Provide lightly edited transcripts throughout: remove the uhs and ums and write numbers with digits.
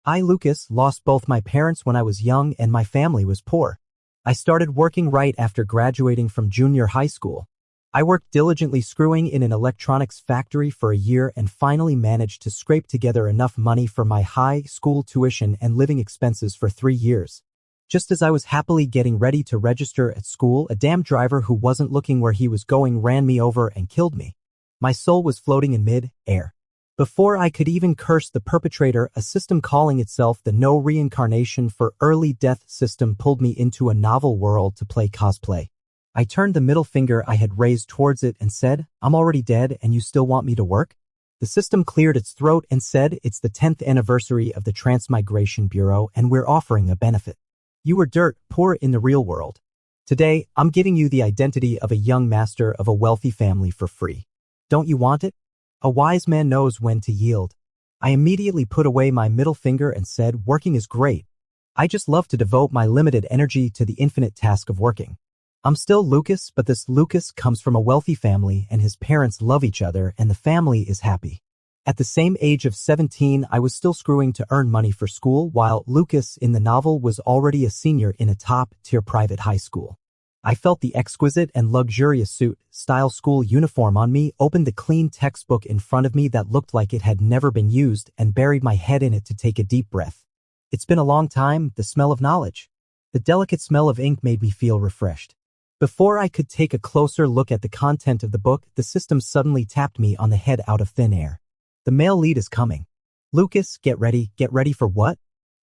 I, Lucas, lost both my parents when I was young and my family was poor. I started working right after graduating from junior high school. I worked diligently screwing in an electronics factory for a year and finally managed to scrape together enough money for my high school tuition and living expenses for 3 years. Just as I was happily getting ready to register at school, a damn driver who wasn't looking where he was going ran me over and killed me. My soul was floating in mid-air. Before I could even curse the perpetrator, a system calling itself the No Reincarnation for Early Death system pulled me into a novel world to play cosplay. I turned the middle finger I had raised towards it and said, "I'm already dead and you still want me to work?" The system cleared its throat and said, "It's the 10th anniversary of the Transmigration Bureau and we're offering a benefit. You were dirt poor in the real world. Today, I'm giving you the identity of a young master of a wealthy family for free. Don't you want it?" A wise man knows when to yield. I immediately put away my middle finger and said, "Working is great. I just love to devote my limited energy to the infinite task of working. I'm still Lucas, but this Lucas comes from a wealthy family and his parents love each other and the family is happy." At the same age of 17, I was still screwing to earn money for school, while Lucas in the novel was already a senior in a top-tier private high school. I felt the exquisite and luxurious suit-style school uniform on me, opened the clean textbook in front of me that looked like it had never been used, and buried my head in it to take a deep breath. It's been a long time, the smell of knowledge. The delicate smell of ink made me feel refreshed. Before I could take a closer look at the content of the book, the system suddenly tapped me on the head out of thin air. "The male lead is coming. Lucas, get ready for what?"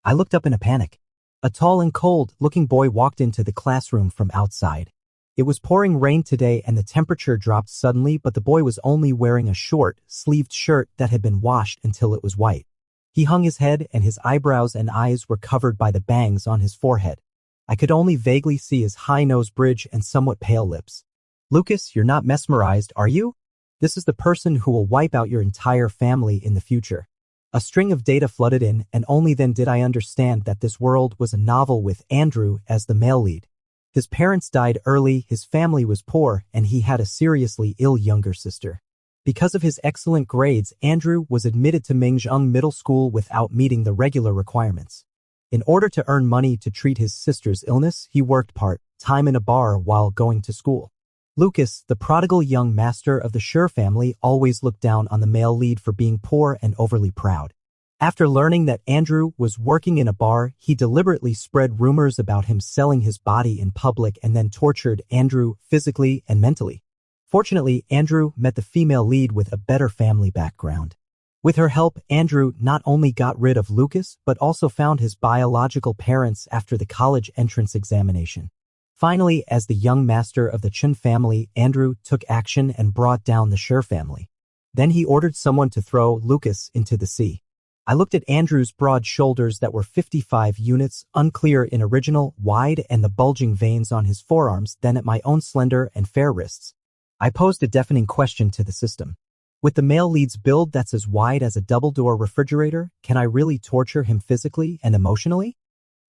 I looked up in a panic. A tall and cold-looking boy walked into the classroom from outside. It was pouring rain today and the temperature dropped suddenly, but the boy was only wearing a short-sleeved shirt that had been washed until it was white. He hung his head and his eyebrows and eyes were covered by the bangs on his forehead. I could only vaguely see his high nose bridge and somewhat pale lips. "Lucas, you're not mesmerized, are you? This is the person who will wipe out your entire family in the future." A string of data flooded in, and only then did I understand that this world was a novel with Andrew as the male lead. His parents died early, his family was poor, and he had a seriously ill younger sister. Because of his excellent grades, Andrew was admitted to Mingyang Middle School without meeting the regular requirements. In order to earn money to treat his sister's illness, he worked part-time in a bar while going to school. Lucas, the prodigal young master of the Schur family, always looked down on the male lead for being poor and overly proud. After learning that Andrew was working in a bar, he deliberately spread rumors about him selling his body in public and then tortured Andrew physically and mentally. Fortunately, Andrew met the female lead with a better family background. With her help, Andrew not only got rid of Lucas, but also found his biological parents after the college entrance examination. Finally, as the young master of the Chun family, Andrew took action and brought down the Schur family. Then he ordered someone to throw Lucas into the sea. I looked at Andrew's broad shoulders that were 55 units, unclear in original, wide, and the bulging veins on his forearms, then at my own slender and fair wrists. I posed a deafening question to the system. With the male lead's build that's as wide as a double-door refrigerator, can I really torture him physically and emotionally?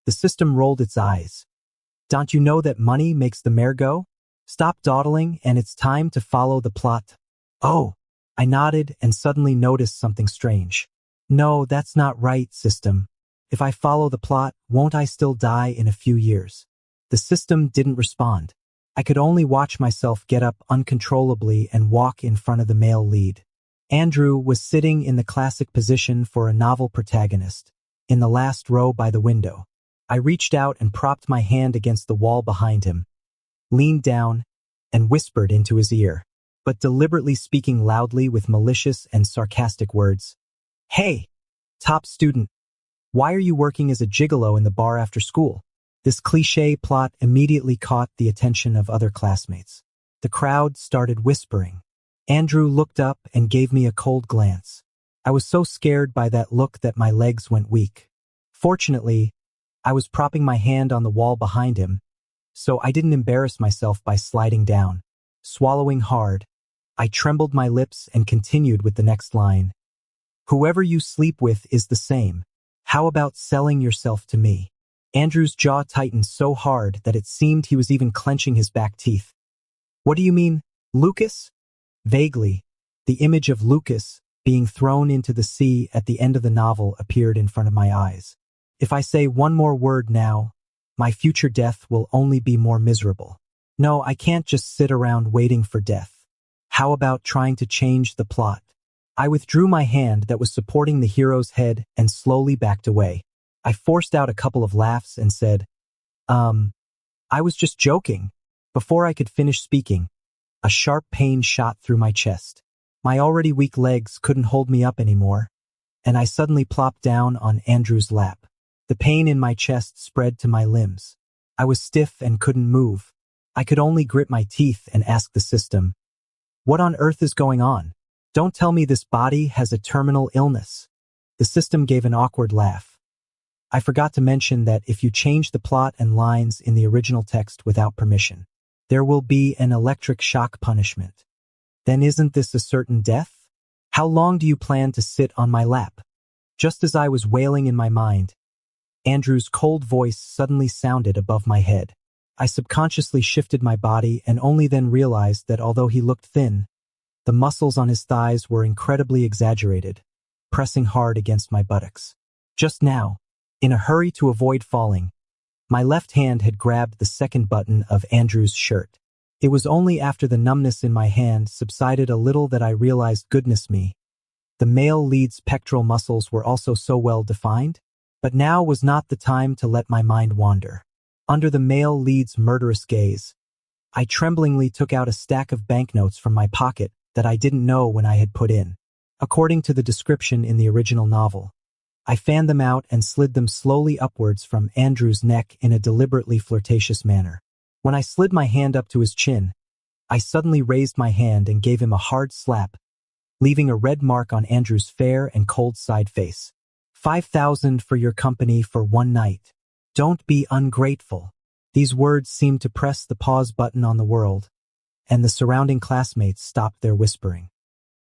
The system rolled its eyes. "Don't you know that money makes the mare go? Stop dawdling and it's time to follow the plot." "Oh." I nodded and suddenly noticed something strange. "No, that's not right, system. If I follow the plot, won't I still die in a few years?" The system didn't respond. I could only watch myself get up uncontrollably and walk in front of the male lead. Andrew was sitting in the classic position for a novel protagonist, in the last row by the window. I reached out and propped my hand against the wall behind him, leaned down, and whispered into his ear, but deliberately speaking loudly with malicious and sarcastic words. "Hey, top student, why are you working as a gigolo in the bar after school?" This cliché plot immediately caught the attention of other classmates. The crowd started whispering. Andrew looked up and gave me a cold glance. I was so scared by that look that my legs went weak. Fortunately, I was propping my hand on the wall behind him, so I didn't embarrass myself by sliding down. Swallowing hard, I trembled my lips and continued with the next line. "Whoever you sleep with is the same. How about selling yourself to me?" Andrew's jaw tightened so hard that it seemed he was even clenching his back teeth. "What do you mean, Lucas?" Vaguely, the image of Lucas, being thrown into the sea at the end of the novel appeared in front of my eyes. If I say one more word now, my future death will only be more miserable. No, I can't just sit around waiting for death. How about trying to change the plot? I withdrew my hand that was supporting the hero's head and slowly backed away. I forced out a couple of laughs and said, I was just joking. Before I could finish speaking, a sharp pain shot through my chest. My already weak legs couldn't hold me up anymore, and I suddenly plopped down on Andrew's lap. The pain in my chest spread to my limbs. I was stiff and couldn't move. I could only grit my teeth and ask the system, "What on earth is going on? Don't tell me this body has a terminal illness." The system gave an awkward laugh. I forgot to mention that if you change the plot and lines in the original text without permission, there will be an electric shock punishment. Then isn't this a certain death? How long do you plan to sit on my lap? Just as I was wailing in my mind, Andrew's cold voice suddenly sounded above my head. I subconsciously shifted my body and only then realized that although he looked thin, the muscles on his thighs were incredibly exaggerated, pressing hard against my buttocks. Just now, in a hurry to avoid falling, my left hand had grabbed the second button of Andrew's shirt. It was only after the numbness in my hand subsided a little that I realized, goodness me, the male lead's pectoral muscles were also so well defined, but now was not the time to let my mind wander. Under the male lead's murderous gaze, I tremblingly took out a stack of banknotes from my pocket that I didn't know when I had put in. According to the description in the original novel, I fanned them out and slid them slowly upwards from Andrew's neck in a deliberately flirtatious manner. When I slid my hand up to his chin, I suddenly raised my hand and gave him a hard slap, leaving a red mark on Andrew's fair and cold side face. 5,000 for your company for one night. Don't be ungrateful. These words seemed to press the pause button on the world, and the surrounding classmates stopped their whispering.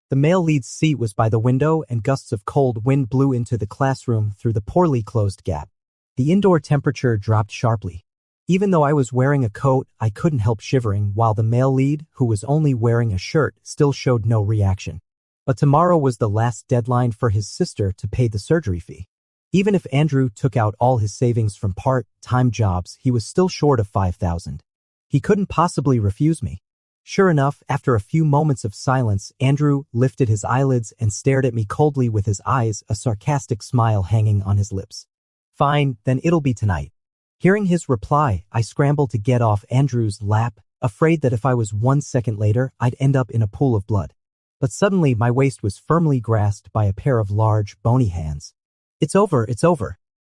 The male lead's seat was by the window, and gusts of cold wind blew into the classroom through the poorly closed gap. The indoor temperature dropped sharply. Even though I was wearing a coat, I couldn't help shivering, while the male lead, who was only wearing a shirt, still showed no reaction. But tomorrow was the last deadline for his sister to pay the surgery fee. Even if Andrew took out all his savings from part-time jobs, he was still short of 5,000. He couldn't possibly refuse me. Sure enough, after a few moments of silence, Andrew lifted his eyelids and stared at me coldly with his eyes, a sarcastic smile hanging on his lips. "Fine, then it'll be tonight." Hearing his reply, I scrambled to get off Andrew's lap, afraid that if I was 1 second later, I'd end up in a pool of blood. But suddenly my waist was firmly grasped by a pair of large, bony hands. It's over.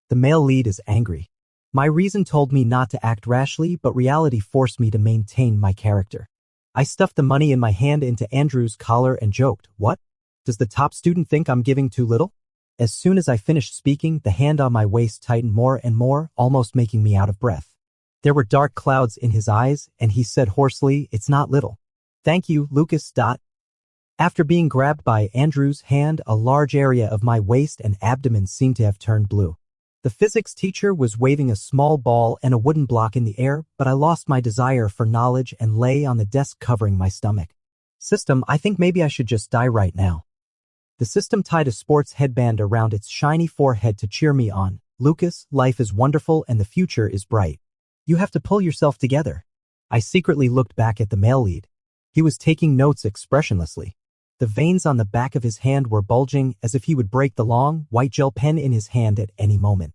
The male lead is angry. My reason told me not to act rashly, but reality forced me to maintain my character. I stuffed the money in my hand into Andrew's collar and joked, "What? Does the top student think I'm giving too little?" As soon as I finished speaking, the hand on my waist tightened more and more, almost making me out of breath. There were dark clouds in his eyes, and he said hoarsely, "It's not little. Thank you, Lucas. After being grabbed by Andrew's hand, a large area of my waist and abdomen seemed to have turned blue. The physics teacher was waving a small ball and a wooden block in the air, but I lost my desire for knowledge and lay on the desk covering my stomach. "System, I think maybe I should just die right now." The system tied a sports headband around its shiny forehead to cheer me on. "Lucas, life is wonderful and the future is bright. You have to pull yourself together." I secretly looked back at the male lead. He was taking notes expressionlessly. The veins on the back of his hand were bulging as if he would break the long, white gel pen in his hand at any moment.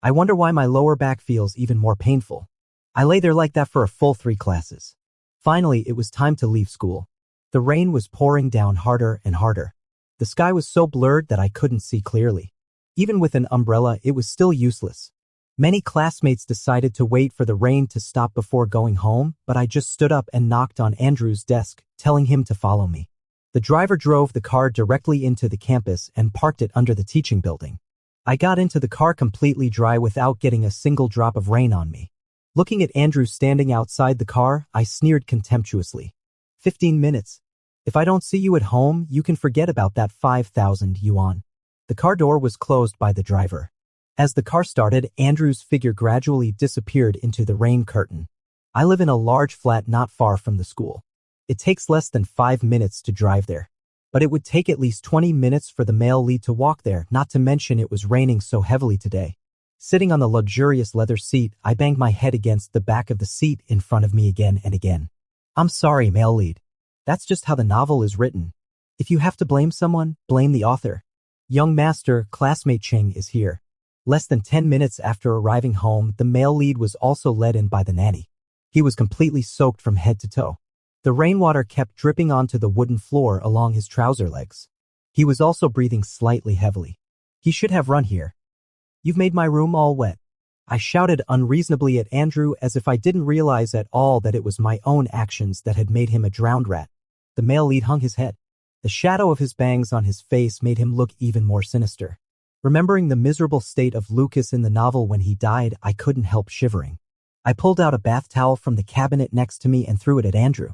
I wonder why my lower back feels even more painful. I lay there like that for a full 3 classes. Finally, it was time to leave school. The rain was pouring down harder and harder. The sky was so blurred that I couldn't see clearly. Even with an umbrella, it was still useless. Many classmates decided to wait for the rain to stop before going home, but I just stood up and knocked on Andrew's desk, telling him to follow me. The driver drove the car directly into the campus and parked it under the teaching building. I got into the car completely dry without getting a single drop of rain on me. Looking at Andrew standing outside the car, I sneered contemptuously. 15 minutes. If I don't see you at home, you can forget about that 5,000 yuan. The car door was closed by the driver. As the car started, Andrew's figure gradually disappeared into the rain curtain. I live in a large flat not far from the school. It takes less than 5 minutes to drive there. but it would take at least 20 minutes for the male lead to walk there, not to mention it was raining so heavily today. Sitting on the luxurious leather seat, I banged my head against the back of the seat in front of me again and again. I'm sorry, male lead. That's just how the novel is written. If you have to blame someone, blame the author. Young master, classmate Ching is here. Less than 10 minutes after arriving home, the male lead was also led in by the nanny. He was completely soaked from head to toe. The rainwater kept dripping onto the wooden floor along his trouser legs. He was also breathing slightly heavily. He should have run here. You've made my room all wet. I shouted unreasonably at Andrew as if I didn't realize at all that it was my own actions that had made him a drowned rat. The male lead hung his head. The shadow of his bangs on his face made him look even more sinister. Remembering the miserable state of Lucas in the novel when he died, I couldn't help shivering. I pulled out a bath towel from the cabinet next to me and threw it at Andrew.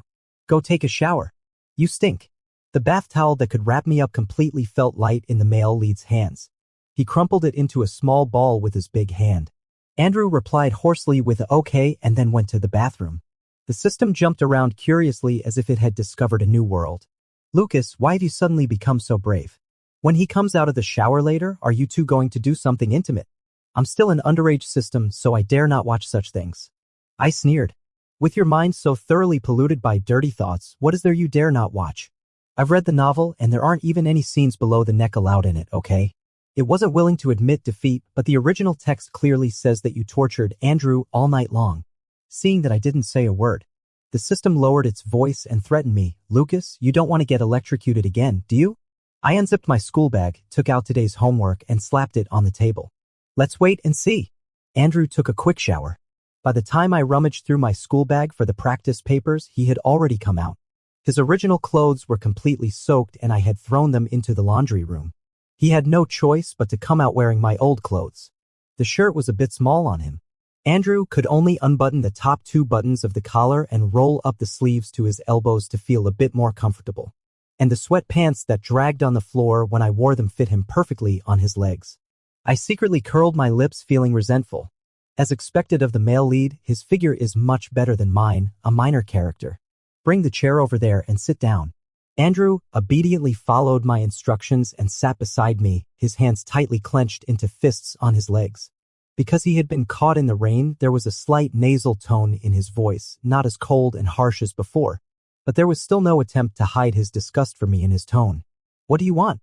Go take a shower. You stink. The bath towel that could wrap me up completely felt light in the male lead's hands. He crumpled it into a small ball with his big hand. Andrew replied hoarsely with a okay and then went to the bathroom. The system jumped around curiously as if it had discovered a new world. Lucas, why have you suddenly become so brave? When he comes out of the shower later, are you two going to do something intimate? I'm still an underage system, so I dare not watch such things. I sneered. With your mind so thoroughly polluted by dirty thoughts, what is there you dare not watch? I've read the novel, and there aren't even any scenes below the neck allowed in it, okay? It wasn't willing to admit defeat, but the original text clearly says that you tortured Andrew all night long. Seeing that I didn't say a word, the system lowered its voice and threatened me. Lucas, you don't want to get electrocuted again, do you? I unzipped my school bag, took out today's homework, and slapped it on the table. Let's wait and see. Andrew took a quick shower. By the time I rummaged through my school bag for the practice papers, he had already come out. His original clothes were completely soaked and I had thrown them into the laundry room. He had no choice but to come out wearing my old clothes. The shirt was a bit small on him. Andrew could only unbutton the top 2 buttons of the collar and roll up the sleeves to his elbows to feel a bit more comfortable. And the sweatpants that dragged on the floor when I wore them fit him perfectly on his legs. I secretly curled my lips, feeling resentful. As expected of the male lead, his figure is much better than mine, a minor character. Bring the chair over there and sit down. Andrew obediently followed my instructions and sat beside me, his hands tightly clenched into fists on his legs. Because he had been caught in the rain, there was a slight nasal tone in his voice, not as cold and harsh as before. But there was still no attempt to hide his disgust for me in his tone. What do you want?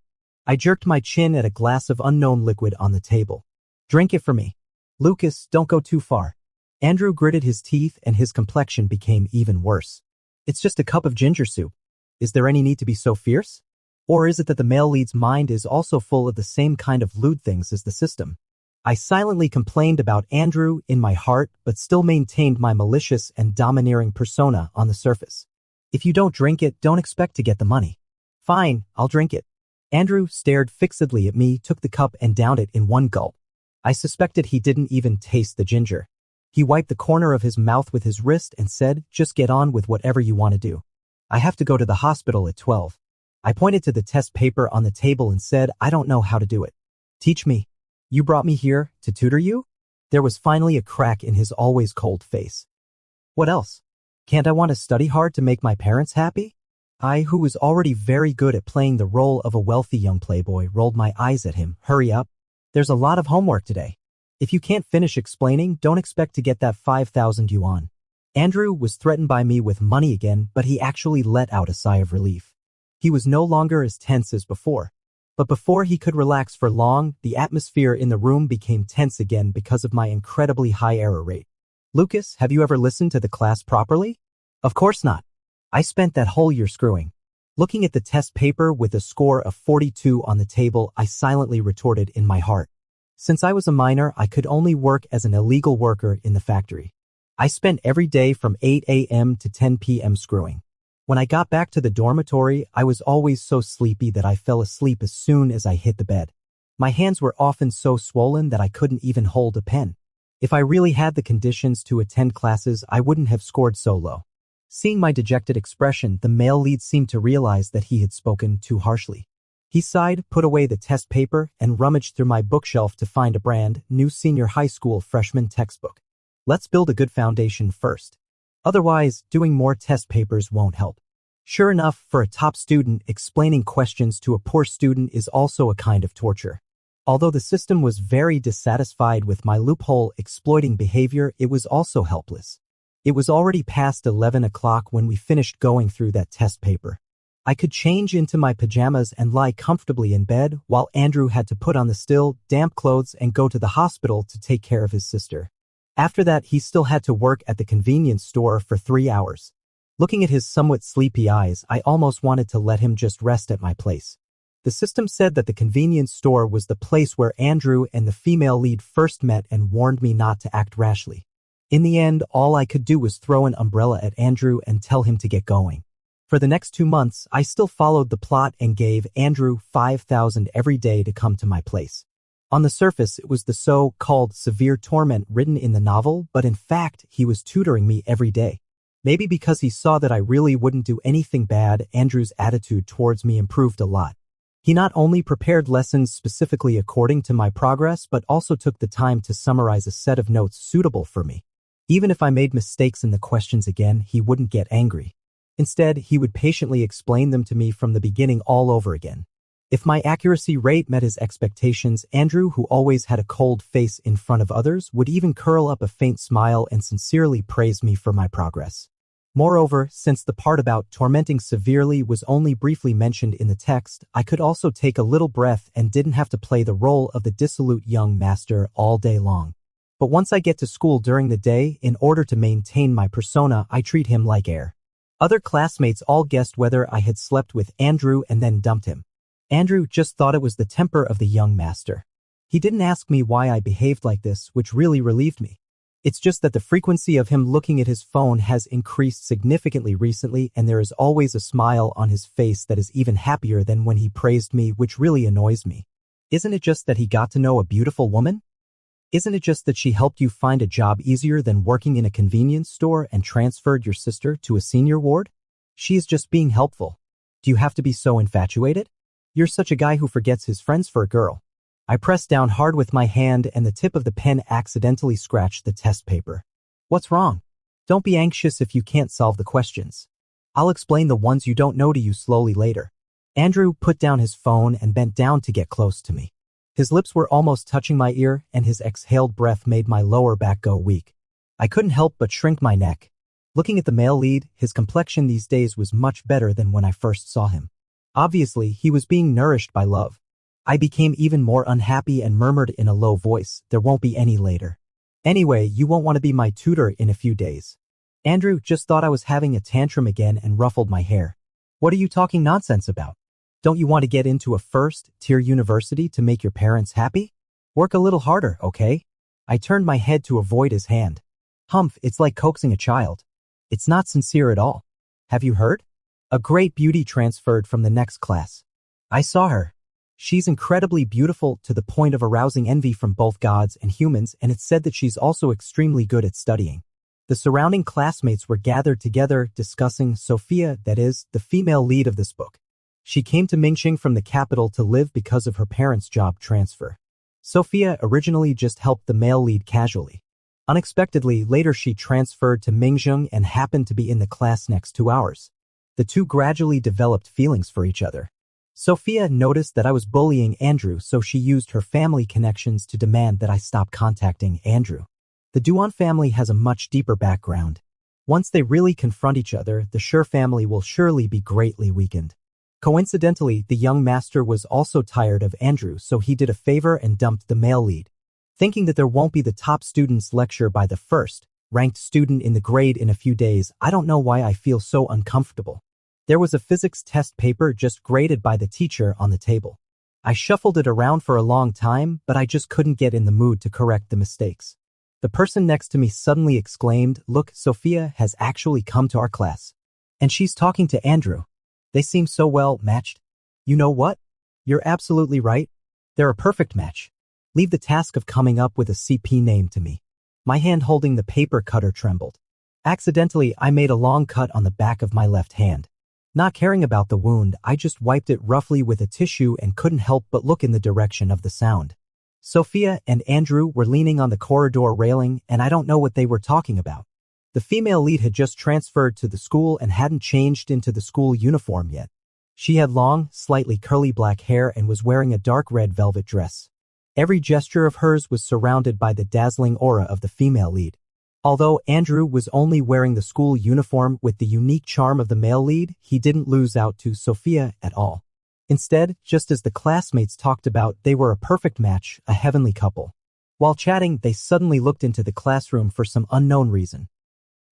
I jerked my chin at a glass of unknown liquid on the table. Drink it for me. Lucas, don't go too far. Andrew gritted his teeth and his complexion became even worse. It's just a cup of ginger soup. Is there any need to be so fierce? Or is it that the male lead's mind is also full of the same kind of lewd things as the system? I silently complained about Andrew in my heart, but still maintained my malicious and domineering persona on the surface. If you don't drink it, don't expect to get the money. Fine, I'll drink it. Andrew stared fixedly at me, took the cup and downed it in one gulp. I suspected he didn't even taste the ginger. He wiped the corner of his mouth with his wrist and said, just get on with whatever you want to do. I have to go to the hospital at 12. I pointed to the test paper on the table and said, I don't know how to do it. Teach me. You brought me here to tutor you? There was finally a crack in his always cold face. What else? Can't I want to study hard to make my parents happy? I, who was already very good at playing the role of a wealthy young playboy, rolled my eyes at him. Hurry up. There's a lot of homework today. If you can't finish explaining, don't expect to get that 5,000 yuan. Andrew was threatened by me with money again, but he actually let out a sigh of relief. He was no longer as tense as before. But before he could relax for long, the atmosphere in the room became tense again because of my incredibly high error rate. Lucas, have you ever listened to the class properly? Of course not. I spent that whole year screwing. Looking at the test paper with a score of 42 on the table, I silently retorted in my heart. Since I was a minor, I could only work as an illegal worker in the factory. I spent every day from 8 a.m. to 10 p.m. screwing. When I got back to the dormitory, I was always so sleepy that I fell asleep as soon as I hit the bed. My hands were often so swollen that I couldn't even hold a pen. If I really had the conditions to attend classes, I wouldn't have scored so low. Seeing my dejected expression, the male lead seemed to realize that he had spoken too harshly. He sighed, put away the test paper, and rummaged through my bookshelf to find a brand new senior high school freshman textbook. Let's build a good foundation first. Otherwise, doing more test papers won't help. Sure enough, for a top student, explaining questions to a poor student is also a kind of torture. Although the system was very dissatisfied with my loophole exploiting behavior, it was also helpless. It was already past 11 o'clock when we finished going through that test paper. I could change into my pajamas and lie comfortably in bed while Andrew had to put on the still, damp clothes and go to the hospital to take care of his sister. After that, he still had to work at the convenience store for 3 hours. Looking at his somewhat sleepy eyes, I almost wanted to let him just rest at my place. The system said that the convenience store was the place where Andrew and the female lead first met and warned me not to act rashly. In the end, all I could do was throw an umbrella at Andrew and tell him to get going. For the next 2 months, I still followed the plot and gave Andrew $5,000 every day to come to my place. On the surface, it was the so-called severe torment written in the novel, but in fact, he was tutoring me every day. Maybe because he saw that I really wouldn't do anything bad, Andrew's attitude towards me improved a lot. He not only prepared lessons specifically according to my progress, but also took the time to summarize a set of notes suitable for me. Even if I made mistakes in the questions again, he wouldn't get angry. Instead, he would patiently explain them to me from the beginning all over again. If my accuracy rate met his expectations, Andrew, who always had a cold face in front of others, would even curl up a faint smile and sincerely praise me for my progress. Moreover, since the part about tormenting severely was only briefly mentioned in the text, I could also take a little breath and didn't have to play the role of the dissolute young master all day long. But once I get to school during the day, in order to maintain my persona, I treat him like air. Other classmates all guessed whether I had slept with Andrew and then dumped him. Andrew just thought it was the temper of the young master. He didn't ask me why I behaved like this, which really relieved me. It's just that the frequency of him looking at his phone has increased significantly recently, and there is always a smile on his face that is even happier than when he praised me, which really annoys me. Isn't it just that he got to know a beautiful woman? Isn't it just that she helped you find a job easier than working in a convenience store and transferred your sister to a senior ward? She is just being helpful. Do you have to be so infatuated? You're such a guy who forgets his friends for a girl. I pressed down hard with my hand and the tip of the pen accidentally scratched the test paper. What's wrong? Don't be anxious if you can't solve the questions. I'll explain the ones you don't know to you slowly later. Andrew put down his phone and bent down to get close to me. His lips were almost touching my ear, and his exhaled breath made my lower back go weak. I couldn't help but shrink my neck. Looking at the male lead, his complexion these days was much better than when I first saw him. Obviously, he was being nourished by love. I became even more unhappy and murmured in a low voice, "There won't be any later. Anyway, you won't want to be my tutor in a few days." Andrew just thought I was having a tantrum again and ruffled my hair. "What are you talking nonsense about? Don't you want to get into a first-tier university to make your parents happy? Work a little harder, okay?" I turned my head to avoid his hand. "Humph, it's like coaxing a child. It's not sincere at all. Have you heard? A great beauty transferred from the next class. I saw her. She's incredibly beautiful to the point of arousing envy from both gods and humans, and it's said that she's also extremely good at studying." The surrounding classmates were gathered together discussing Sophia, that is, the female lead of this book. She came to Mingxing from the capital to live because of her parents' job transfer. Sophia originally just helped the male lead casually. Unexpectedly, later she transferred to Mingxing and happened to be in the class next to ours. The two gradually developed feelings for each other. Sophia noticed that I was bullying Andrew, so she used her family connections to demand that I stop contacting Andrew. The Duan family has a much deeper background. Once they really confront each other, the Sher family will surely be greatly weakened. Coincidentally, the young master was also tired of Andrew, so he did a favor and dumped the male lead. Thinking that there won't be the top student's lecture by the first-ranked student in the grade in a few days, I don't know why I feel so uncomfortable. There was a physics test paper just graded by the teacher on the table. I shuffled it around for a long time, but I just couldn't get in the mood to correct the mistakes. The person next to me suddenly exclaimed, "Look, Sophia has actually come to our class. And she's talking to Andrew. They seem so well matched." You know what? You're absolutely right. They're a perfect match. Leave the task of coming up with a CP name to me. My hand holding the paper cutter trembled. Accidentally, I made a long cut on the back of my left hand. Not caring about the wound, I just wiped it roughly with a tissue and couldn't help but look in the direction of the sound. Sophia and Andrew were leaning on the corridor railing, and I don't know what they were talking about. The female lead had just transferred to the school and hadn't changed into the school uniform yet. She had long, slightly curly black hair and was wearing a dark red velvet dress. Every gesture of hers was surrounded by the dazzling aura of the female lead. Although Andrew was only wearing the school uniform with the unique charm of the male lead, he didn't lose out to Sophia at all. Instead, just as the classmates talked about, they were a perfect match, a heavenly couple. While chatting, they suddenly looked into the classroom for some unknown reason.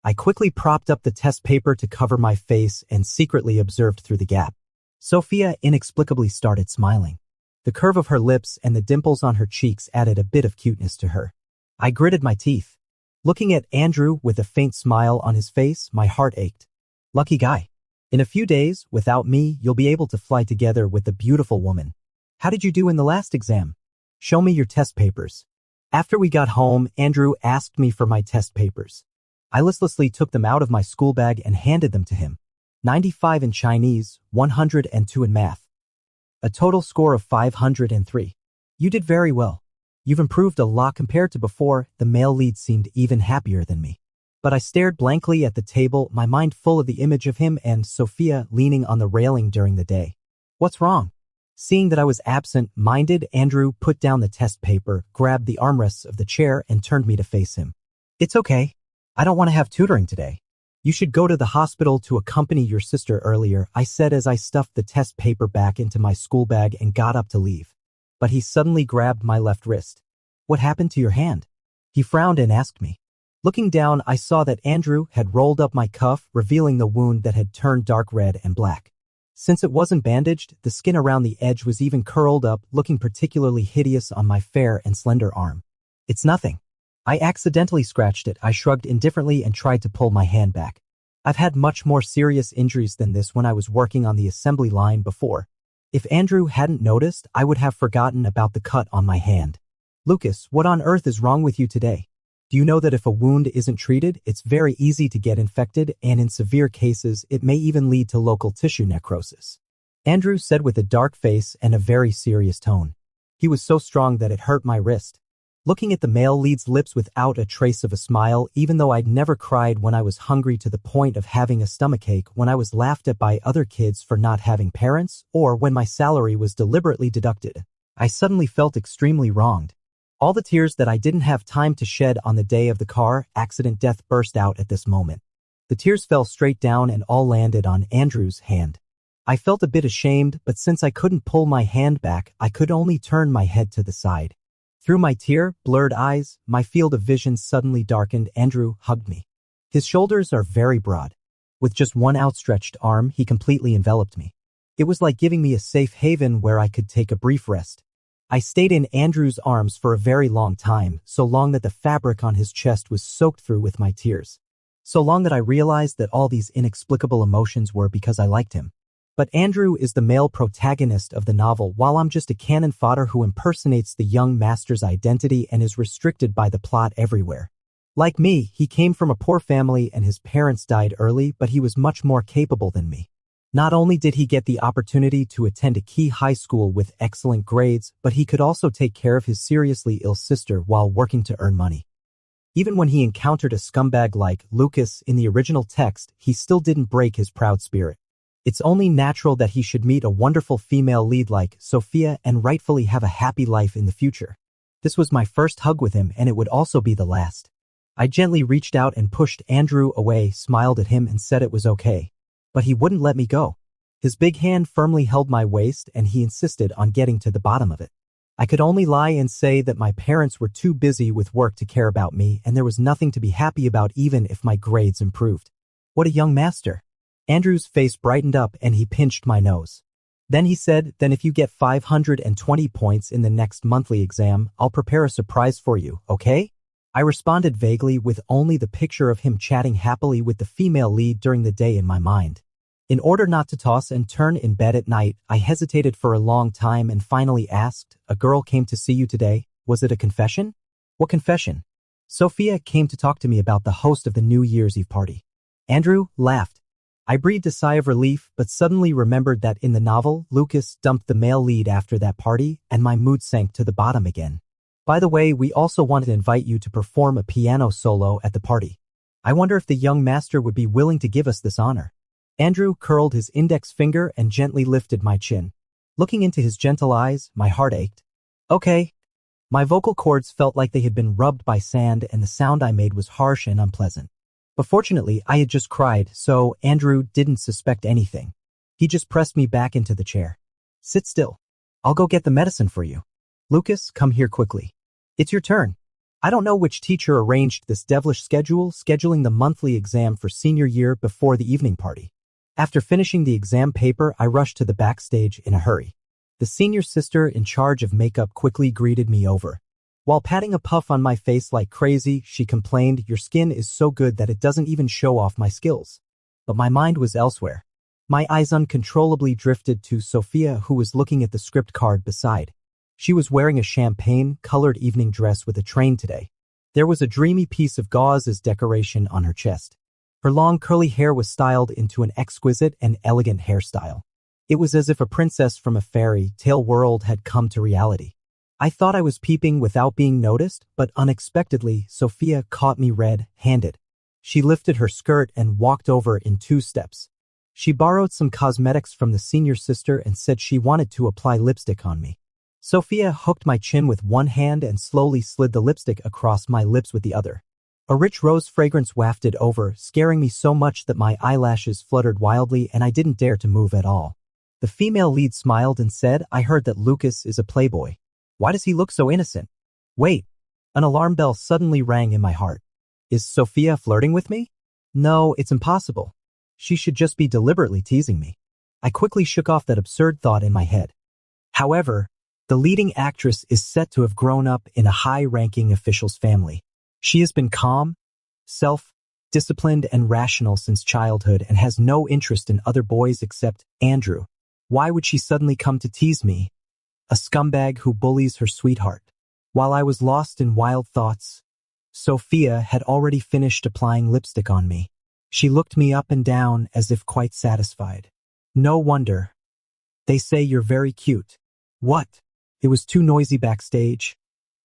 I quickly propped up the test paper to cover my face and secretly observed through the gap. Sophia inexplicably started smiling. The curve of her lips and the dimples on her cheeks added a bit of cuteness to her. I gritted my teeth. Looking at Andrew with a faint smile on his face, my heart ached. Lucky guy. In a few days, without me, you'll be able to fly together with the beautiful woman. How did you do in the last exam? Show me your test papers. After we got home, Andrew asked me for my test papers. I listlessly took them out of my school bag and handed them to him. 95 in Chinese, 102 in math. A total score of 503. You did very well. You've improved a lot compared to before. The male lead seemed even happier than me. But I stared blankly at the table, my mind full of the image of him and Sophia leaning on the railing during the day. What's wrong? Seeing that I was absent-minded, Andrew put down the test paper, grabbed the armrests of the chair, and turned me to face him. It's okay. I don't want to have tutoring today. You should go to the hospital to accompany your sister earlier, I said as I stuffed the test paper back into my school bag and got up to leave. But he suddenly grabbed my left wrist. What happened to your hand? He frowned and asked me. Looking down, I saw that Andrew had rolled up my cuff, revealing the wound that had turned dark red and black. Since it wasn't bandaged, the skin around the edge was even curled up, looking particularly hideous on my fair and slender arm. It's nothing. I accidentally scratched it. I shrugged indifferently and tried to pull my hand back. I've had much more serious injuries than this when I was working on the assembly line before. If Andrew hadn't noticed, I would have forgotten about the cut on my hand. Lucas, what on earth is wrong with you today? Do you know that if a wound isn't treated, it's very easy to get infected, and in severe cases, it may even lead to local tissue necrosis? Andrew said with a dark face and a very serious tone. He was so strong that it hurt my wrist. Looking at the male lead's lips without a trace of a smile, even though I'd never cried when I was hungry to the point of having a stomachache, when I was laughed at by other kids for not having parents, or when my salary was deliberately deducted, I suddenly felt extremely wronged. All the tears that I didn't have time to shed on the day of the car accident death burst out at this moment. The tears fell straight down and all landed on Andrew's hand. I felt a bit ashamed, but since I couldn't pull my hand back, I could only turn my head to the side. Through my tear-blurred eyes, my field of vision suddenly darkened. Andrew hugged me. His shoulders are very broad. With just one outstretched arm, he completely enveloped me. It was like giving me a safe haven where I could take a brief rest. I stayed in Andrew's arms for a very long time, so long that the fabric on his chest was soaked through with my tears. So long that I realized that all these inexplicable emotions were because I liked him. But Andrew is the male protagonist of the novel, while I'm just a cannon fodder who impersonates the young master's identity and is restricted by the plot everywhere. Like me, he came from a poor family and his parents died early, but he was much more capable than me. Not only did he get the opportunity to attend a key high school with excellent grades, but he could also take care of his seriously ill sister while working to earn money. Even when he encountered a scumbag like Lucas in the original text, he still didn't break his proud spirit. It's only natural that he should meet a wonderful female lead like Sophia and rightfully have a happy life in the future. This was my first hug with him, and it would also be the last. I gently reached out and pushed Andrew away, smiled at him and said it was okay. But he wouldn't let me go. His big hand firmly held my waist and he insisted on getting to the bottom of it. I could only lie and say that my parents were too busy with work to care about me and there was nothing to be happy about even if my grades improved. What a young master. Andrew's face brightened up and he pinched my nose. Then he said, then if you get 520 points in the next monthly exam, I'll prepare a surprise for you, okay? I responded vaguely with only the picture of him chatting happily with the female lead during the day in my mind. In order not to toss and turn in bed at night, I hesitated for a long time and finally asked, a girl came to see you today, was it a confession? What confession? Sophia came to talk to me about the host of the New Year's Eve party. Andrew laughed. I breathed a sigh of relief, but suddenly remembered that in the novel, Lucas dumped the male lead after that party, and my mood sank to the bottom again. By the way, we also wanted to invite you to perform a piano solo at the party. I wonder if the young master would be willing to give us this honor. Andrew curled his index finger and gently lifted my chin. Looking into his gentle eyes, my heart ached. Okay. My vocal cords felt like they had been rubbed by sand, and the sound I made was harsh and unpleasant. But fortunately, I had just cried, so Andrew didn't suspect anything. He just pressed me back into the chair. Sit still. I'll go get the medicine for you. Lucas, come here quickly. It's your turn. I don't know which teacher arranged this devilish schedule, scheduling the monthly exam for senior year before the evening party. After finishing the exam paper, I rushed to the backstage in a hurry. The senior sister in charge of makeup quickly greeted me over. While patting a puff on my face like crazy, she complained, "Your skin is so good that it doesn't even show off my skills." But my mind was elsewhere. My eyes uncontrollably drifted to Sophia, who was looking at the script card beside. She was wearing a champagne-colored evening dress with a train today. There was a dreamy piece of gauze as decoration on her chest. Her long curly hair was styled into an exquisite and elegant hairstyle. It was as if a princess from a fairy tale world had come to reality. I thought I was peeping without being noticed, but unexpectedly, Sophia caught me red-handed. She lifted her skirt and walked over in 2 steps. She borrowed some cosmetics from the senior sister and said she wanted to apply lipstick on me. Sophia hooked my chin with one hand and slowly slid the lipstick across my lips with the other. A rich rose fragrance wafted over, scaring me so much that my eyelashes fluttered wildly and I didn't dare to move at all. The female lead smiled and said, "I heard that Lucas is a playboy. Why does he look so innocent?" Wait, an alarm bell suddenly rang in my heart. Is Sophia flirting with me? No, it's impossible. She should just be deliberately teasing me. I quickly shook off that absurd thought in my head. However, the leading actress is set to have grown up in a high-ranking official's family. She has been calm, self-disciplined, and rational since childhood and has no interest in other boys except Andrew. Why would she suddenly come to tease me? A scumbag who bullies her sweetheart. While I was lost in wild thoughts, Sophia had already finished applying lipstick on me. She looked me up and down as if quite satisfied. No wonder. They say you're very cute. What? It was too noisy backstage,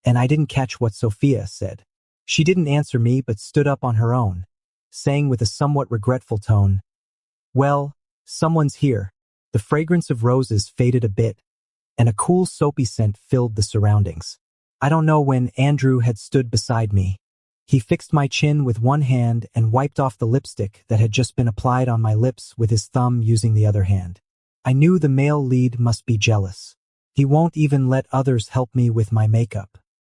and I didn't catch what Sophia said. She didn't answer me but stood up on her own, saying with a somewhat regretful tone, "Well, someone's here." The fragrance of roses faded a bit, and a cool soapy scent filled the surroundings. I don't know when Andrew had stood beside me. He fixed my chin with one hand and wiped off the lipstick that had just been applied on my lips with his thumb using the other hand. I knew the male lead must be jealous. He won't even let others help me with my makeup.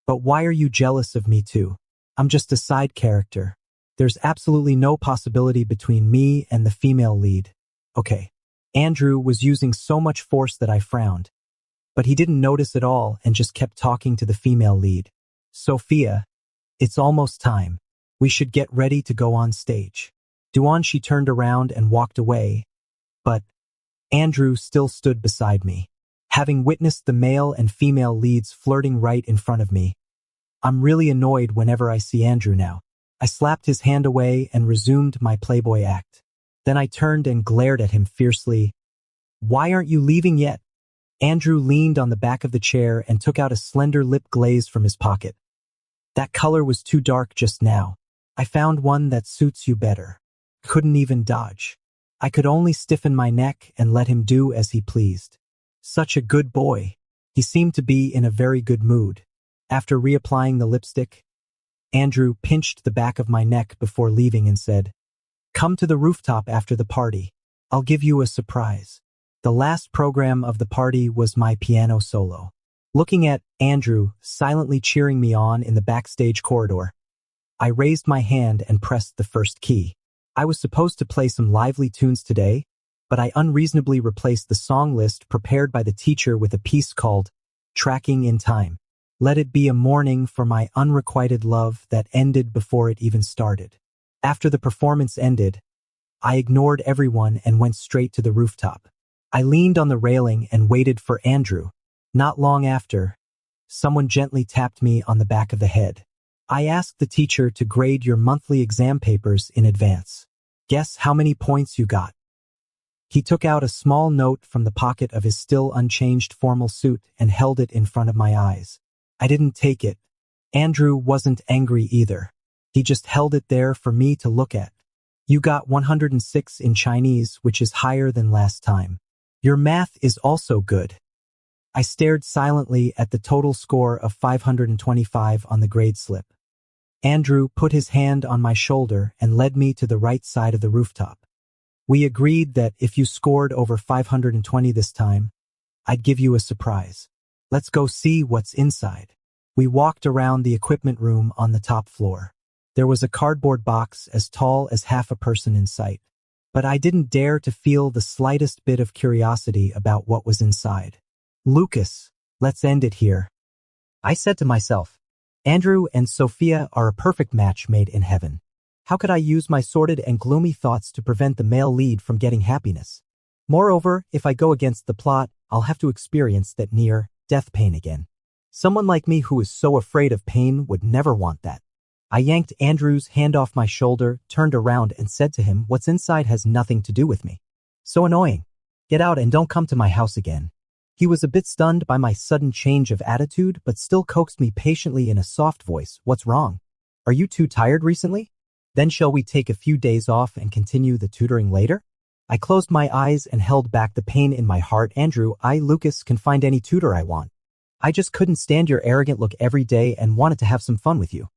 But why are you jealous of me too? I'm just a side character. There's absolutely no possibility between me and the female lead. Okay. Andrew was using so much force that I frowned. But he didn't notice at all and just kept talking to the female lead. Sophia, it's almost time. We should get ready to go on stage. She turned around and walked away, but Andrew still stood beside me. Having witnessed the male and female leads flirting right in front of me, I'm really annoyed whenever I see Andrew now. I slapped his hand away and resumed my playboy act. Then I turned and glared at him fiercely. Why aren't you leaving yet? Andrew leaned on the back of the chair and took out a slender lip glaze from his pocket. That color was too dark just now. I found one that suits you better. Couldn't even dodge. I could only stiffen my neck and let him do as he pleased. Such a good boy. He seemed to be in a very good mood. After reapplying the lipstick, Andrew pinched the back of my neck before leaving and said, "Come to the rooftop after the party. I'll give you a surprise." The last program of the party was my piano solo. Looking at Andrew silently cheering me on in the backstage corridor, I raised my hand and pressed the first key. I was supposed to play some lively tunes today, but I unreasonably replaced the song list prepared by the teacher with a piece called Tracking in Time. Let it be a morning for my unrequited love that ended before it even started. After the performance ended, I ignored everyone and went straight to the rooftop. I leaned on the railing and waited for Andrew. Not long after, someone gently tapped me on the back of the head. I asked the teacher to grade your monthly exam papers in advance. Guess how many points you got? He took out a small note from the pocket of his still unchanged formal suit and held it in front of my eyes. I didn't take it. Andrew wasn't angry either. He just held it there for me to look at. You got 106 in Chinese, which is higher than last time. Your math is also good. I stared silently at the total score of 525 on the grade slip. Andrew put his hand on my shoulder and led me to the right side of the rooftop. We agreed that if you scored over 520 this time, I'd give you a surprise. Let's go see what's inside. We walked around the equipment room on the top floor. There was a cardboard box as tall as half a person in sight, but I didn't dare to feel the slightest bit of curiosity about what was inside. Lucas, let's end it here. I said to myself, Andrew and Sophia are a perfect match made in heaven. How could I use my sordid and gloomy thoughts to prevent the male lead from getting happiness? Moreover, if I go against the plot, I'll have to experience that near-death pain again. Someone like me who is so afraid of pain would never want that. I yanked Andrew's hand off my shoulder, turned around and said to him, what's inside has nothing to do with me. So annoying. Get out and don't come to my house again. He was a bit stunned by my sudden change of attitude, but still coaxed me patiently in a soft voice. What's wrong? Are you too tired recently? Then shall we take a few days off and continue the tutoring later? I closed my eyes and held back the pain in my heart. Andrew, Lucas, can find any tutor I want. I just couldn't stand your arrogant look every day and wanted to have some fun with you.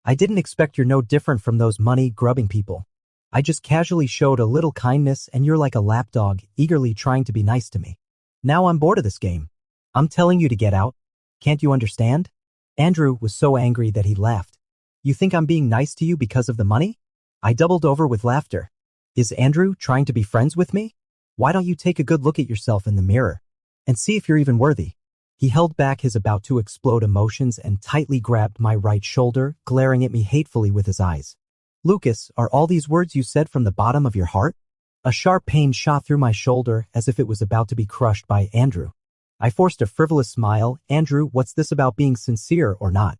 I didn't expect you're no different from those money-grubbing people. I just casually showed a little kindness and you're like a lapdog, eagerly trying to be nice to me. Now I'm bored of this game. I'm telling you to get out. Can't you understand? Andrew was so angry that he laughed. You think I'm being nice to you because of the money? I doubled over with laughter. Is Andrew trying to be friends with me? Why don't you take a good look at yourself in the mirror and see if you're even worthy? He held back his about to explode emotions and tightly grabbed my right shoulder, glaring at me hatefully with his eyes. Lucas, are all these words you said from the bottom of your heart? A sharp pain shot through my shoulder as if it was about to be crushed by Andrew. I forced a frivolous smile. Andrew, what's this about being sincere or not?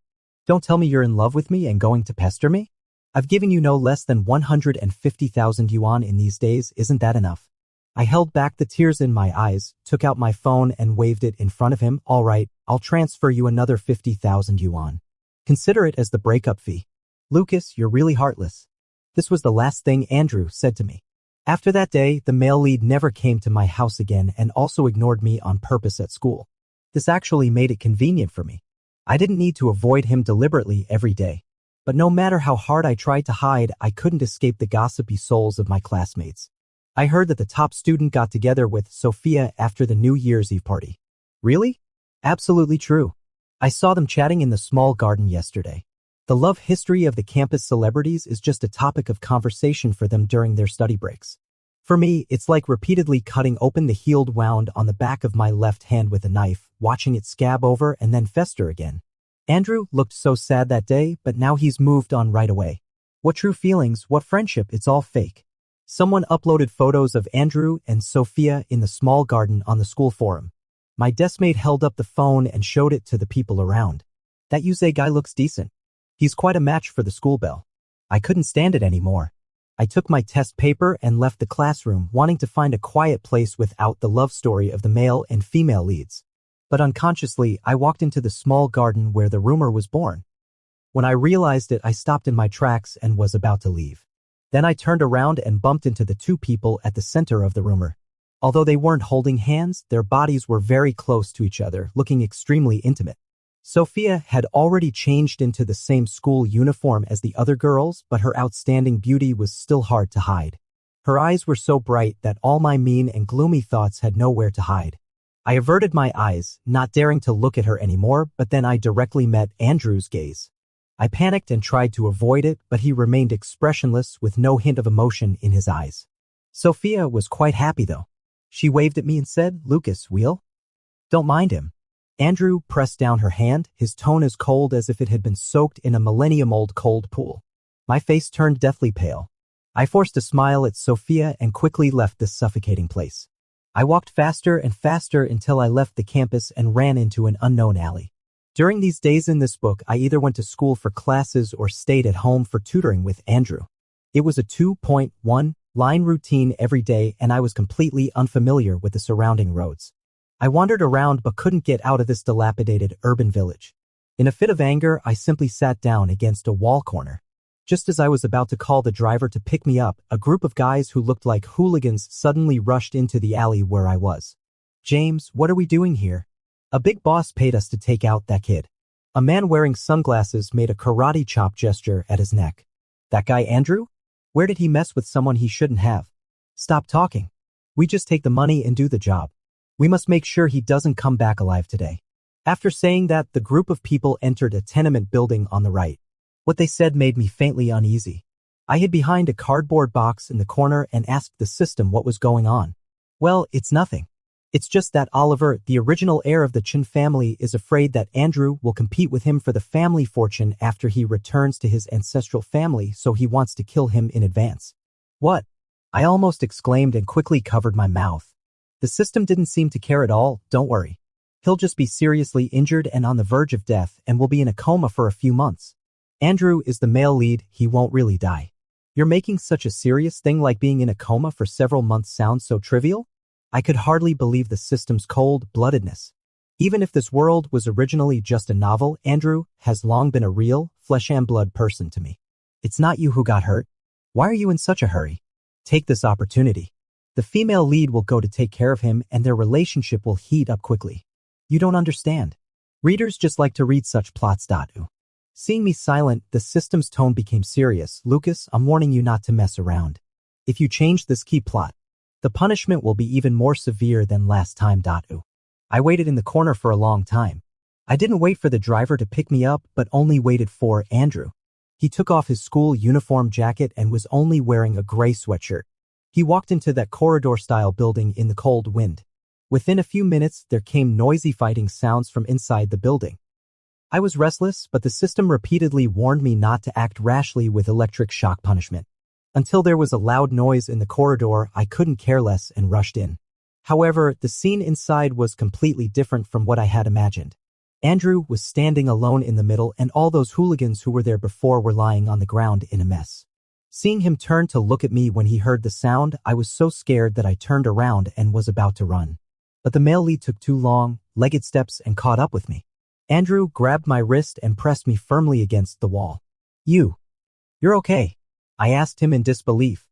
Don't tell me you're in love with me and going to pester me? I've given you no less than 150,000 yuan in these days, isn't that enough? I held back the tears in my eyes, took out my phone and waved it in front of him. All right, I'll transfer you another 50,000 yuan. Consider it as the breakup fee. Lucas, you're really heartless. This was the last thing Andrew said to me. After that day, the male lead never came to my house again and also ignored me on purpose at school. This actually made it convenient for me. I didn't need to avoid him deliberately every day. But no matter how hard I tried to hide, I couldn't escape the gossipy souls of my classmates. I heard that the top student got together with Sophia after the New Year's Eve party. Really? Absolutely true. I saw them chatting in the small garden yesterday. The love history of the campus celebrities is just a topic of conversation for them during their study breaks. For me, it's like repeatedly cutting open the healed wound on the back of my left hand with a knife, watching it scab over and then fester again. Andrew looked so sad that day, but now he's moved on right away. What true feelings, what friendship, it's all fake. Someone uploaded photos of Andrew and Sophia in the small garden on the school forum. My deskmate held up the phone and showed it to the people around. That Yaoi guy looks decent. He's quite a match for the school belle. I couldn't stand it anymore. I took my test paper and left the classroom, wanting to find a quiet place without the love story of the male and female leads. But unconsciously, I walked into the small garden where the rumor was born. When I realized it, I stopped in my tracks and was about to leave. Then I turned around and bumped into the two people at the center of the rumor. Although they weren't holding hands, their bodies were very close to each other, looking extremely intimate. Sophia had already changed into the same school uniform as the other girls, but her outstanding beauty was still hard to hide. Her eyes were so bright that all my mean and gloomy thoughts had nowhere to hide. I averted my eyes, not daring to look at her anymore, but then I directly met Andrew's gaze. I panicked and tried to avoid it, but he remained expressionless with no hint of emotion in his eyes. Sophia was quite happy though. She waved at me and said, "Lucas, we'll?" "Don't mind him." Andrew pressed down her hand, his tone as cold as if it had been soaked in a millennium-old cold pool. My face turned deathly pale. I forced a smile at Sophia and quickly left this suffocating place. I walked faster and faster until I left the campus and ran into an unknown alley. During these days in this book, I either went to school for classes or stayed at home for tutoring with Andrew. It was a 2.1-line routine every day, and I was completely unfamiliar with the surrounding roads. I wandered around but couldn't get out of this dilapidated urban village. In a fit of anger, I simply sat down against a wall corner. Just as I was about to call the driver to pick me up, a group of guys who looked like hooligans suddenly rushed into the alley where I was. James, what are we doing here? A big boss paid us to take out that kid. A man wearing sunglasses made a karate chop gesture at his neck. That guy Andrew? Where did he mess with someone he shouldn't have? Stop talking. We just take the money and do the job. We must make sure he doesn't come back alive today. After saying that, the group of people entered a tenement building on the right. What they said made me faintly uneasy. I hid behind a cardboard box in the corner and asked the system what was going on. Well, it's nothing. It's just that Oliver, the original heir of the Chin family, is afraid that Andrew will compete with him for the family fortune after he returns to his ancestral family, so he wants to kill him in advance. What? I almost exclaimed and quickly covered my mouth. The system didn't seem to care at all, don't worry. He'll just be seriously injured and on the verge of death and will be in a coma for a few months. Andrew is the male lead, he won't really die. You're making such a serious thing like being in a coma for several months sound so trivial? I could hardly believe the system's cold-bloodedness. Even if this world was originally just a novel, Andrew has long been a real, flesh-and-blood person to me. It's not you who got hurt. Why are you in such a hurry? Take this opportunity. The female lead will go to take care of him and their relationship will heat up quickly. You don't understand. Readers just like to read such plots. Seeing me silent, the system's tone became serious. Lucas, I'm warning you not to mess around. If you change this key plot, the punishment will be even more severe than last time. I waited in the corner for a long time. I didn't wait for the driver to pick me up, but only waited for Andrew. He took off his school uniform jacket and was only wearing a gray sweatshirt. He walked into that corridor-style building in the cold wind. Within a few minutes, there came noisy fighting sounds from inside the building. I was restless, but the system repeatedly warned me not to act rashly with electric shock punishment. Until there was a loud noise in the corridor, I couldn't care less and rushed in. However, the scene inside was completely different from what I had imagined. Andrew was standing alone in the middle and all those hooligans who were there before were lying on the ground in a mess. Seeing him turn to look at me when he heard the sound, I was so scared that I turned around and was about to run. But the male lead took 2 long-legged steps and caught up with me. Andrew grabbed my wrist and pressed me firmly against the wall. You're okay? I asked him in disbelief.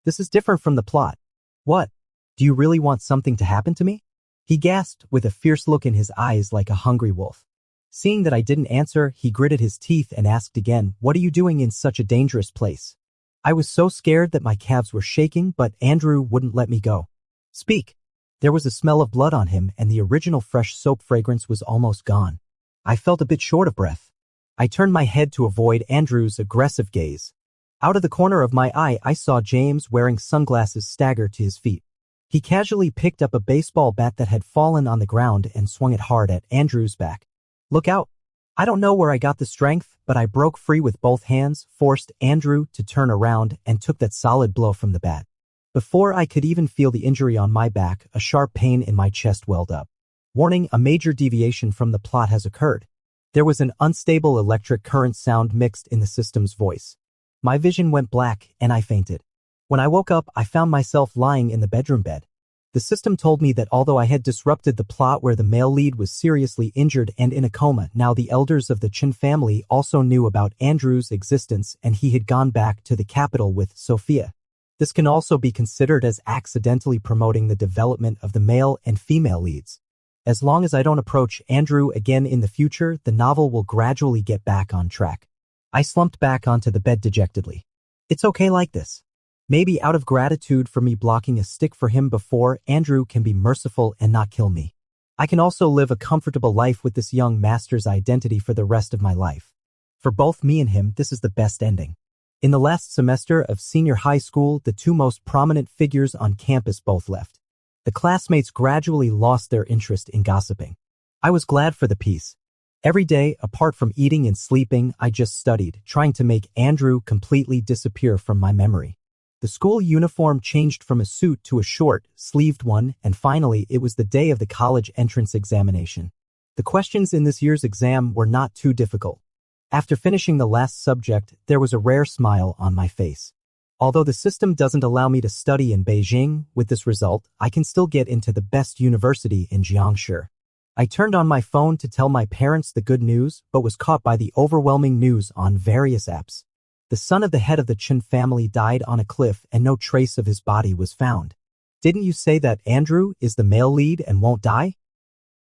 This is different from the plot. What? Do you really want something to happen to me? He gasped with a fierce look in his eyes like a hungry wolf. Seeing that I didn't answer, he gritted his teeth and asked again, what are you doing in such a dangerous place? I was so scared that my calves were shaking, but Andrew wouldn't let me go. Speak. There was a smell of blood on him and the original fresh soap fragrance was almost gone. I felt a bit short of breath. I turned my head to avoid Andrew's aggressive gaze. Out of the corner of my eye, I saw James wearing sunglasses stagger to his feet. He casually picked up a baseball bat that had fallen on the ground and swung it hard at Andrew's back. Look out. I don't know where I got the strength, but I broke free with both hands, forced Andrew to turn around, and took that solid blow from the bat. Before I could even feel the injury on my back, a sharp pain in my chest welled up. Warning, a major deviation from the plot has occurred. There was an unstable electric current sound mixed in the system's voice. My vision went black, and I fainted. When I woke up, I found myself lying in the bedroom bed. The system told me that although I had disrupted the plot where the male lead was seriously injured and in a coma, now the elders of the Chin family also knew about Andrew's existence and he had gone back to the capital with Sophia. This can also be considered as accidentally promoting the development of the male and female leads. As long as I don't approach Andrew again in the future, the novel will gradually get back on track. I slumped back onto the bed dejectedly. It's okay like this. Maybe out of gratitude for me blocking a stick for him before, Andrew can be merciful and not kill me. I can also live a comfortable life with this young master's identity for the rest of my life. For both me and him, this is the best ending. In the last semester of senior high school, the 2 most prominent figures on campus both left. The classmates gradually lost their interest in gossiping. I was glad for the peace. Every day, apart from eating and sleeping, I just studied, trying to make Andrew completely disappear from my memory. The school uniform changed from a suit to a short-sleeved one, and finally, it was the day of the college entrance examination. The questions in this year's exam were not too difficult. After finishing the last subject, there was a rare smile on my face. Although the system doesn't allow me to study in Beijing, with this result, I can still get into the best university in Jiangshi. I turned on my phone to tell my parents the good news, but was caught by the overwhelming news on various apps. The The son of the head of the Chin family died on a cliff and no trace of his body was found. Didn't you say that Andrew is the male lead and won't die?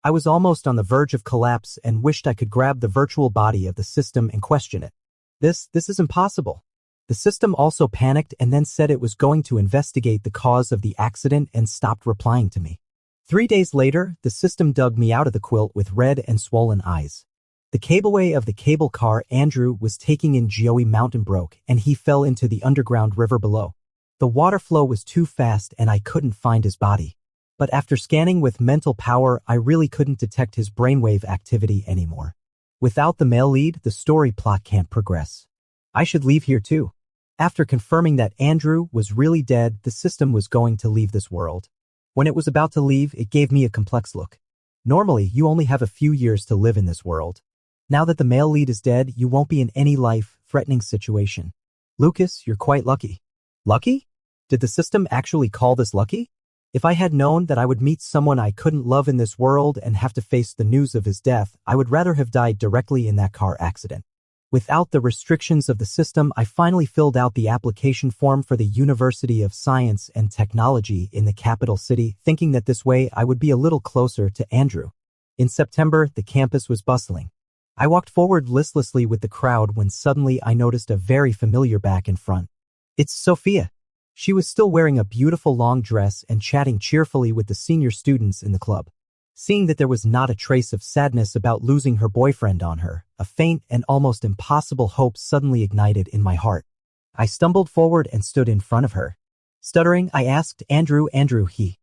I was almost on the verge of collapse and wished I could grab the virtual body of the system and question it. This is impossible. The system also panicked and then said it was going to investigate the cause of the accident and stopped replying to me. 3 days later, the system dug me out of the quilt with red and swollen eyes. The cableway of the cable car Andrew was taking in Yaoi mountain broke and he fell into the underground river below. The water flow was too fast and I couldn't find his body. But after scanning with mental power, I really couldn't detect his brainwave activity anymore. Without the male lead, the story plot can't progress. I should leave here too. After confirming that Andrew was really dead, the system was going to leave this world. When it was about to leave, it gave me a complex look. Normally, you only have a few years to live in this world. Now that the male lead is dead, you won't be in any life-threatening situation. Lucas, you're quite lucky. Lucky? Did the system actually call this lucky? If I had known that I would meet someone I couldn't love in this world and have to face the news of his death, I would rather have died directly in that car accident. Without the restrictions of the system, I finally filled out the application form for the University of Science and Technology in the capital city, thinking that this way I would be a little closer to Andrew. In September, the campus was bustling. I walked forward listlessly with the crowd when suddenly I noticed a very familiar back in front. It's Sophia. She was still wearing a beautiful long dress and chatting cheerfully with the senior students in the club. Seeing that there was not a trace of sadness about losing her boyfriend on her, a faint and almost impossible hope suddenly ignited in my heart. I stumbled forward and stood in front of her. Stuttering, I asked, Andrew, he.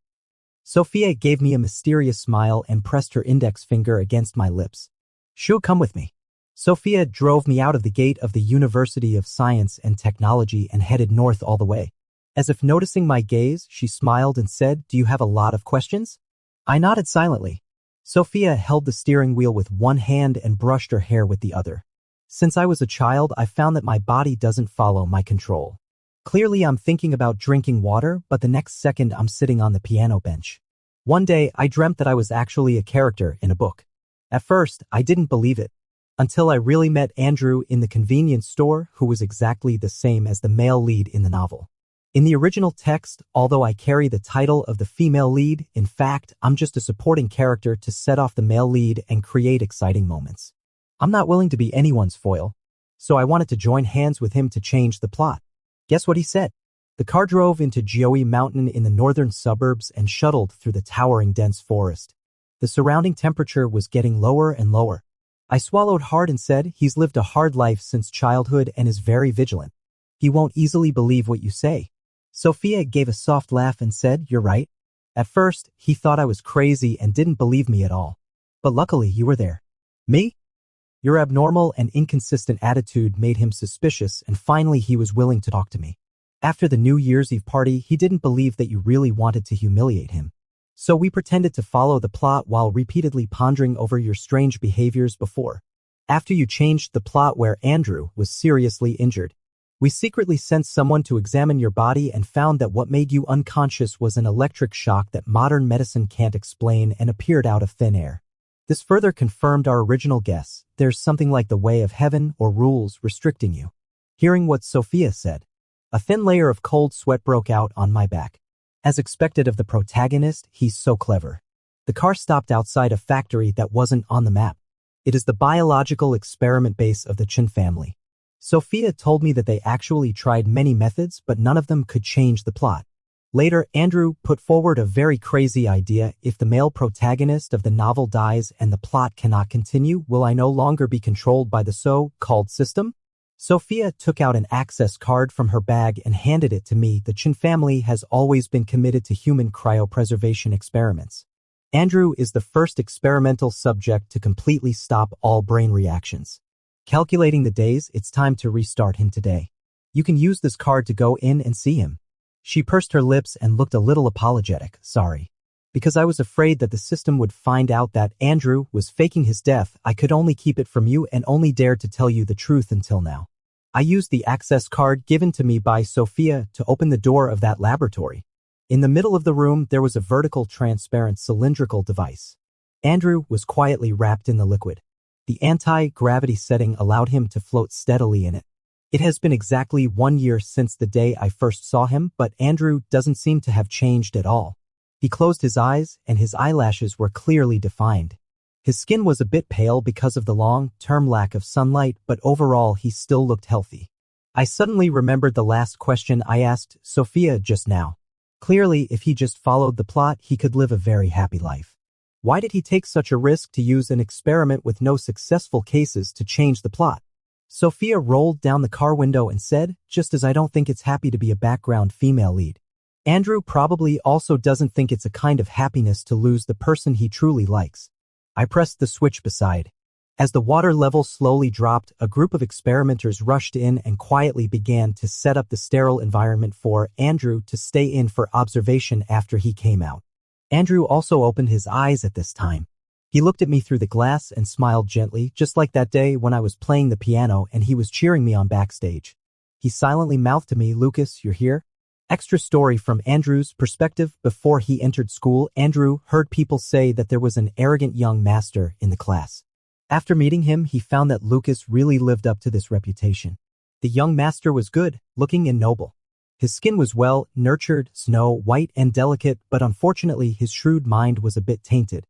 Sophia gave me a mysterious smile and pressed her index finger against my lips. She'll come with me. Sophia drove me out of the gate of the University of Science and Technology and headed north all the way. As if noticing my gaze, she smiled and said, Do you have a lot of questions? I nodded silently. Sophia held the steering wheel with one hand and brushed her hair with the other. Since I was a child, I found that my body doesn't follow my control. Clearly, I'm thinking about drinking water, but the next second I'm sitting on the piano bench. One day, I dreamt that I was actually a character in a book. At first, I didn't believe it. Until I really met Andrew in the convenience store, who was exactly the same as the male lead in the novel. In the original text, although I carry the title of the female lead, in fact, I'm just a supporting character to set off the male lead and create exciting moments. I'm not willing to be anyone's foil, so I wanted to join hands with him to change the plot. Guess what he said? The car drove into Yaoi Mountain in the northern suburbs and shuttled through the towering dense forest. The surrounding temperature was getting lower and lower. I swallowed hard and said, He's lived a hard life since childhood and is very vigilant. He won't easily believe what you say. Sophia gave a soft laugh and said, You're right. At first, he thought I was crazy and didn't believe me at all. But luckily, you were there. Me? Your abnormal and inconsistent attitude made him suspicious, and finally he was willing to talk to me. After the New Year's Eve party, he didn't believe that you really wanted to humiliate him. So we pretended to follow the plot while repeatedly pondering over your strange behaviors before. After you changed the plot where Andrew was seriously injured, we secretly sent someone to examine your body and found that what made you unconscious was an electric shock that modern medicine can't explain and appeared out of thin air. This further confirmed our original guess. There's something like the way of heaven or rules restricting you. Hearing what Sophia said, a thin layer of cold sweat broke out on my back. As expected of the protagonist, he's so clever. The car stopped outside a factory that wasn't on the map. It is the biological experiment base of the Chin family. Sophia told me that they actually tried many methods, but none of them could change the plot. Later, Andrew put forward a very crazy idea. If the male protagonist of the novel dies and the plot cannot continue, will I no longer be controlled by the so-called system? Sophia took out an access card from her bag and handed it to me. The Chin family has always been committed to human cryopreservation experiments. Andrew is the first experimental subject to completely stop all brain reactions. Calculating the days, it's time to restart him today. You can use this card to go in and see him. She pursed her lips and looked a little apologetic. Sorry. Because I was afraid that the system would find out that Andrew was faking his death, I could only keep it from you and only dared to tell you the truth until now. I used the access card given to me by Sophia to open the door of that laboratory. In the middle of the room, there was a vertical, transparent, cylindrical device. Andrew was quietly wrapped in the liquid. The anti-gravity setting allowed him to float steadily in it. It has been exactly 1 year since the day I first saw him, but Andrew doesn't seem to have changed at all. He closed his eyes, and his eyelashes were clearly defined. His skin was a bit pale because of the long-term lack of sunlight, but overall he still looked healthy. I suddenly remembered the last question I asked Sophia just now. Clearly, if he just followed the plot, he could live a very happy life. Why did he take such a risk to use an experiment with no successful cases to change the plot? Sophia rolled down the car window and said, just as I don't think it's happy to be a background female lead. Andrew probably also doesn't think it's a kind of happiness to lose the person he truly likes. I pressed the switch beside. As the water level slowly dropped, a group of experimenters rushed in and quietly began to set up the sterile environment for Andrew to stay in for observation after he came out. Andrew also opened his eyes at this time. He looked at me through the glass and smiled gently, just like that day when I was playing the piano and he was cheering me on backstage. He silently mouthed to me, "Lucas, you're here?" Extra story from Andrew's perspective. Before he entered school, Andrew heard people say that there was an arrogant young master in the class. After meeting him, he found that Lucas really lived up to this reputation. The young master was good, looking and noble. His skin was well nurtured, snow white and delicate, but unfortunately his shrewd mind was a bit tainted.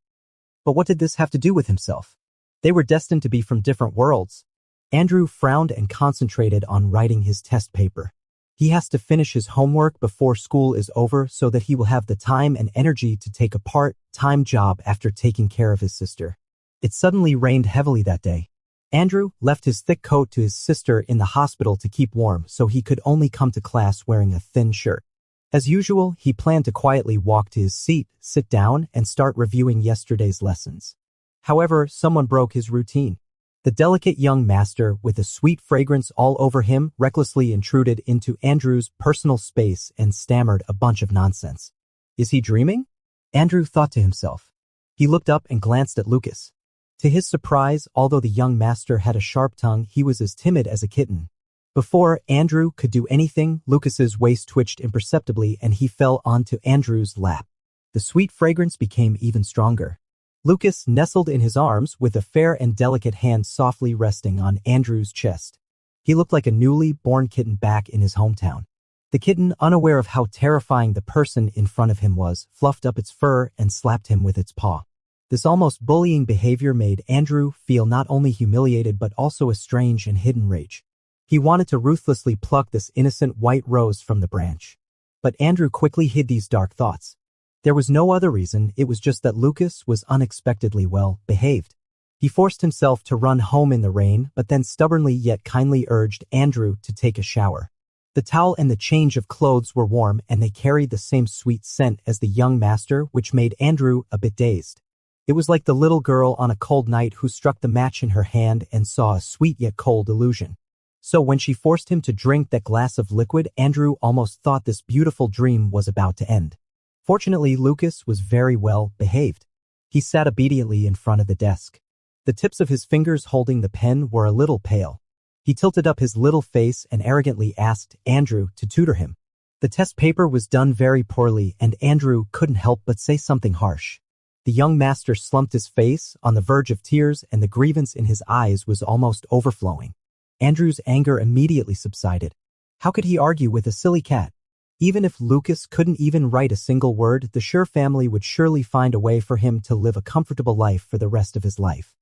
But what did this have to do with himself? They were destined to be from different worlds. Andrew frowned and concentrated on writing his test paper. He has to finish his homework before school is over so that he will have the time and energy to take a part-time job after taking care of his sister. It suddenly rained heavily that day. Andrew left his thick coat to his sister in the hospital to keep warm, so he could only come to class wearing a thin shirt. As usual, he planned to quietly walk to his seat, sit down, and start reviewing yesterday's lessons. However, someone broke his routine. The delicate young master, with a sweet fragrance all over him, recklessly intruded into Andrew's personal space and stammered a bunch of nonsense. Is he dreaming? Andrew thought to himself. He looked up and glanced at Lucas. To his surprise, although the young master had a sharp tongue, he was as timid as a kitten. Before Andrew could do anything, Lucas's waist twitched imperceptibly and he fell onto Andrew's lap. The sweet fragrance became even stronger. Lucas nestled in his arms with a fair and delicate hand softly resting on Andrew's chest. He looked like a newly born kitten back in his hometown. The kitten, unaware of how terrifying the person in front of him was, fluffed up its fur and slapped him with its paw. This almost bullying behavior made Andrew feel not only humiliated but also a strange and hidden rage. He wanted to ruthlessly pluck this innocent white rose from the branch. But Andrew quickly hid these dark thoughts. There was no other reason, it was just that Lucas was unexpectedly well behaved. He forced himself to run home in the rain, but then stubbornly yet kindly urged Andrew to take a shower. The towel and the change of clothes were warm and they carried the same sweet scent as the young master, which made Andrew a bit dazed. It was like the little girl on a cold night who struck the match in her hand and saw a sweet yet cold illusion. So when she forced him to drink that glass of liquid, Andrew almost thought this beautiful dream was about to end. Fortunately, Lucas was very well behaved. He sat obediently in front of the desk. The tips of his fingers holding the pen were a little pale. He tilted up his little face and arrogantly asked Andrew to tutor him. The test paper was done very poorly and Andrew couldn't help but say something harsh. The young master slumped his face on the verge of tears and the grievance in his eyes was almost overflowing. Andrew's anger immediately subsided. How could he argue with a silly cat? Even if Lucas couldn't even write a single word, the Schur family would surely find a way for him to live a comfortable life for the rest of his life.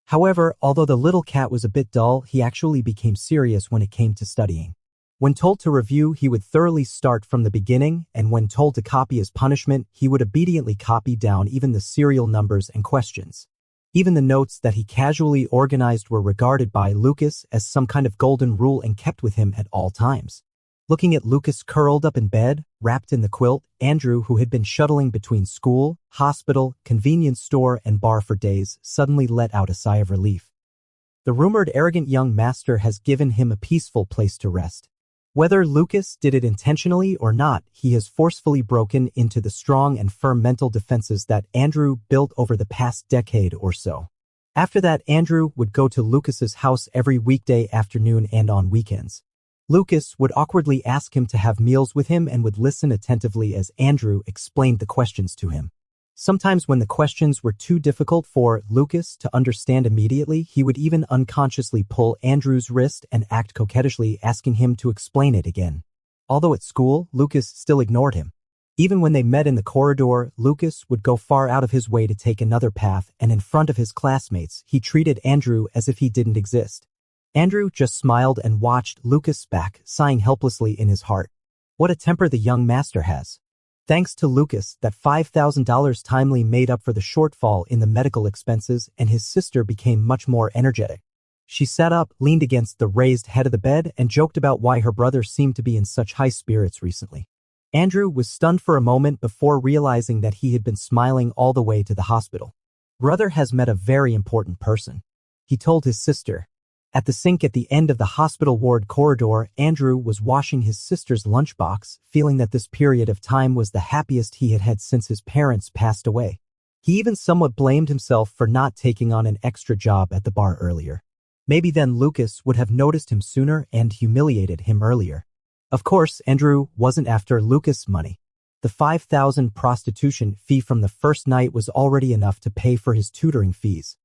However, although the little cat was a bit dull, he actually became serious when it came to studying. When told to review, he would thoroughly start from the beginning, and when told to copy as punishment, he would obediently copy down even the serial numbers and questions. Even the notes that he casually organized were regarded by Lucas as some kind of golden rule and kept with him at all times. Looking at Lucas curled up in bed, wrapped in the quilt, Andrew, who had been shuttling between school, hospital, convenience store, and bar for days, suddenly let out a sigh of relief. The rumored arrogant young master has given him a peaceful place to rest. Whether Lucas did it intentionally or not, he has forcefully broken into the strong and firm mental defenses that Andrew built over the past decade or so. After that, Andrew would go to Lucas's house every weekday afternoon and on weekends. Lucas would awkwardly ask him to have meals with him and would listen attentively as Andrew explained the questions to him. Sometimes when the questions were too difficult for Lucas to understand immediately, he would even unconsciously pull Andrew's wrist and act coquettishly, asking him to explain it again. Although at school, Lucas still ignored him. Even when they met in the corridor, Lucas would go far out of his way to take another path, and in front of his classmates, he treated Andrew as if he didn't exist. Andrew just smiled and watched Lucas back, sighing helplessly in his heart. What a temper the young master has. Thanks to Lucas, that $5,000 timely made up for the shortfall in the medical expenses, and his sister became much more energetic. She sat up, leaned against the raised head of the bed, and joked about why her brother seemed to be in such high spirits recently. Andrew was stunned for a moment before realizing that he had been smiling all the way to the hospital. Brother has met a very important person, he told his sister. At the sink at the end of the hospital ward corridor, Andrew was washing his sister's lunchbox, feeling that this period of time was the happiest he had had since his parents passed away. He even somewhat blamed himself for not taking on an extra job at the bar earlier. Maybe then Lucas would have noticed him sooner and humiliated him earlier. Of course, Andrew wasn't after Lucas' money. The $5,000 prostitution fee from the first night was already enough to pay for his tutoring fees.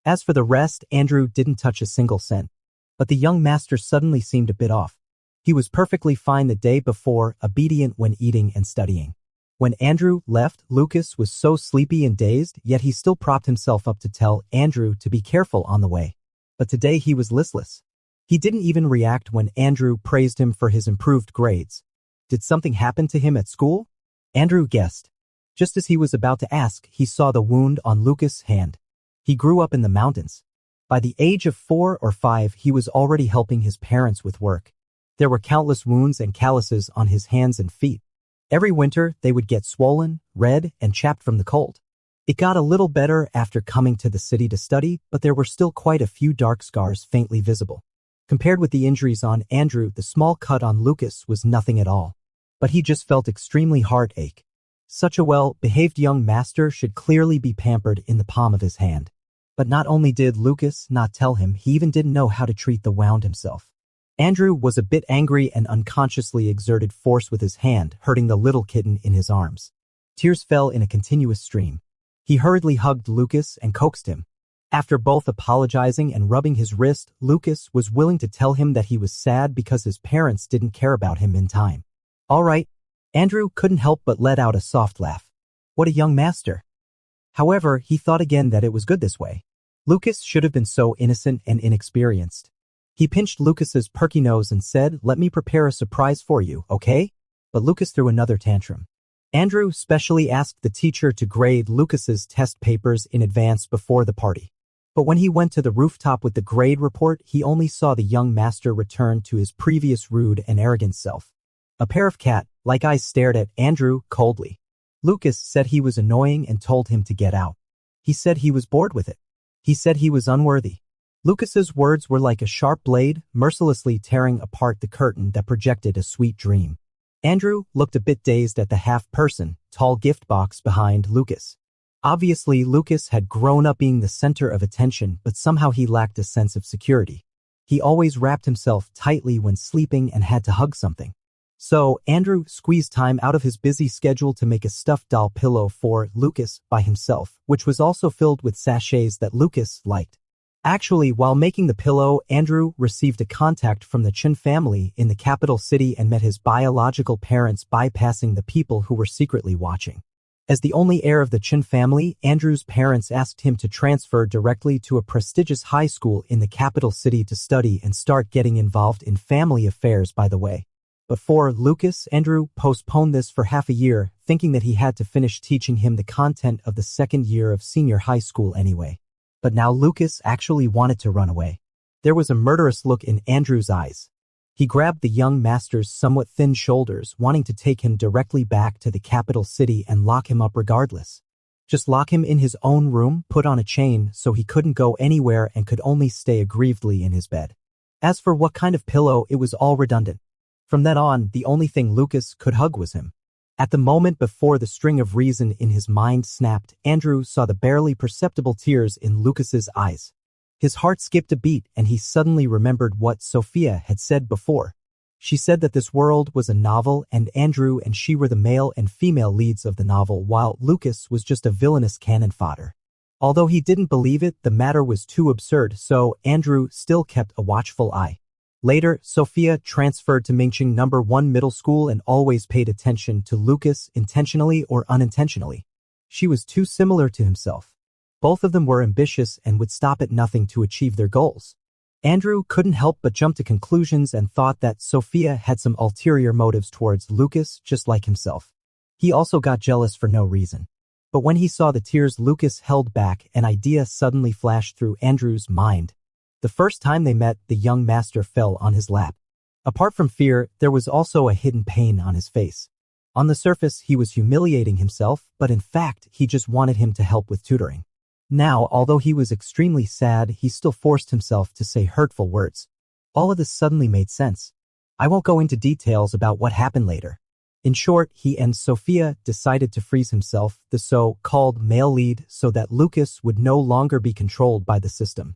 As for the rest, Andrew didn't touch a single cent. But the young master suddenly seemed a bit off. He was perfectly fine the day before, obedient when eating and studying. When Andrew left, Lucas was so sleepy and dazed, yet he still propped himself up to tell Andrew to be careful on the way. But today he was listless. He didn't even react when Andrew praised him for his improved grades. Did something happen to him at school? Andrew guessed. Just as he was about to ask, he saw the wound on Lucas' hand. He grew up in the mountains. By the age of 4 or 5, he was already helping his parents with work. There were countless wounds and calluses on his hands and feet. Every winter, they would get swollen, red, and chapped from the cold. It got a little better after coming to the city to study, but there were still quite a few dark scars faintly visible. Compared with the injuries on Andrew, the small cut on Lucas was nothing at all. But he just felt extremely heartache. Such a well-behaved young master should clearly be pampered in the palm of his hand. But not only did Lucas not tell him, he even didn't know how to treat the wound himself. Andrew was a bit angry and unconsciously exerted force with his hand, hurting the little kitten in his arms. Tears fell in a continuous stream. He hurriedly hugged Lucas and coaxed him. After both apologizing and rubbing his wrist, Lucas was willing to tell him that he was sad because his parents didn't care about him in time. All right. Andrew couldn't help but let out a soft laugh. What a young master. However, he thought again that it was good this way. Lucas should have been so innocent and inexperienced. He pinched Lucas's perky nose and said, "Let me prepare a surprise for you, okay?" But Lucas threw another tantrum. Andrew specially asked the teacher to grade Lucas's test papers in advance before the party. But when he went to the rooftop with the grade report, he only saw the young master return to his previous rude and arrogant self. A pair of cat-like eyes stared at Andrew coldly. Lucas said he was annoying and told him to get out. He said he was bored with it. He said he was unworthy. Lucas's words were like a sharp blade, mercilessly tearing apart the curtain that projected a sweet dream. Andrew looked a bit dazed at the half-person, tall gift box behind Lucas. Obviously, Lucas had grown up being the center of attention, but somehow he lacked a sense of security. He always wrapped himself tightly when sleeping and had to hug something. So, Andrew squeezed time out of his busy schedule to make a stuffed doll pillow for Lucas by himself, which was also filled with sachets that Lucas liked. Actually, while making the pillow, Andrew received a contact from the Chin family in the capital city and met his biological parents, bypassing the people who were secretly watching. As the only heir of the Chin family, Andrew's parents asked him to transfer directly to a prestigious high school in the capital city to study and start getting involved in family affairs by the way. But for Lucas, Andrew postponed this for half a year, thinking that he had to finish teaching him the content of the second year of senior high school anyway. But now Lucas actually wanted to run away. There was a murderous look in Andrew's eyes. He grabbed the young master's somewhat thin shoulders, wanting to take him directly back to the capital city and lock him up regardless. Just lock him in his own room, put on a chain so he couldn't go anywhere and could only stay aggrievedly in his bed. As for what kind of pillow, it was all redundant. From then on, the only thing Lucas could hug was him. At the moment before the string of reason in his mind snapped, Andrew saw the barely perceptible tears in Lucas's eyes. His heart skipped a beat and he suddenly remembered what Sophia had said before. She said that this world was a novel and Andrew and she were the male and female leads of the novel while Lucas was just a villainous cannon fodder. Although he didn't believe it, the matter was too absurd, so Andrew still kept a watchful eye. Later, Sophia transferred to Mingqing No. 1 Middle School and always paid attention to Lucas intentionally or unintentionally. She was too similar to himself. Both of them were ambitious and would stop at nothing to achieve their goals. Andrew couldn't help but jump to conclusions and thought that Sophia had some ulterior motives towards Lucas just like himself. He also got jealous for no reason. But when he saw the tears Lucas held back, an idea suddenly flashed through Andrew's mind. The first time they met, the young master fell on his lap. Apart from fear, there was also a hidden pain on his face. On the surface, he was humiliating himself, but in fact, he just wanted him to help with tutoring. Now, although he was extremely sad, he still forced himself to say hurtful words. All of this suddenly made sense. I won't go into details about what happened later. In short, he and Sophia decided to freeze himself, the so-called male lead, so that Lucas would no longer be controlled by the system.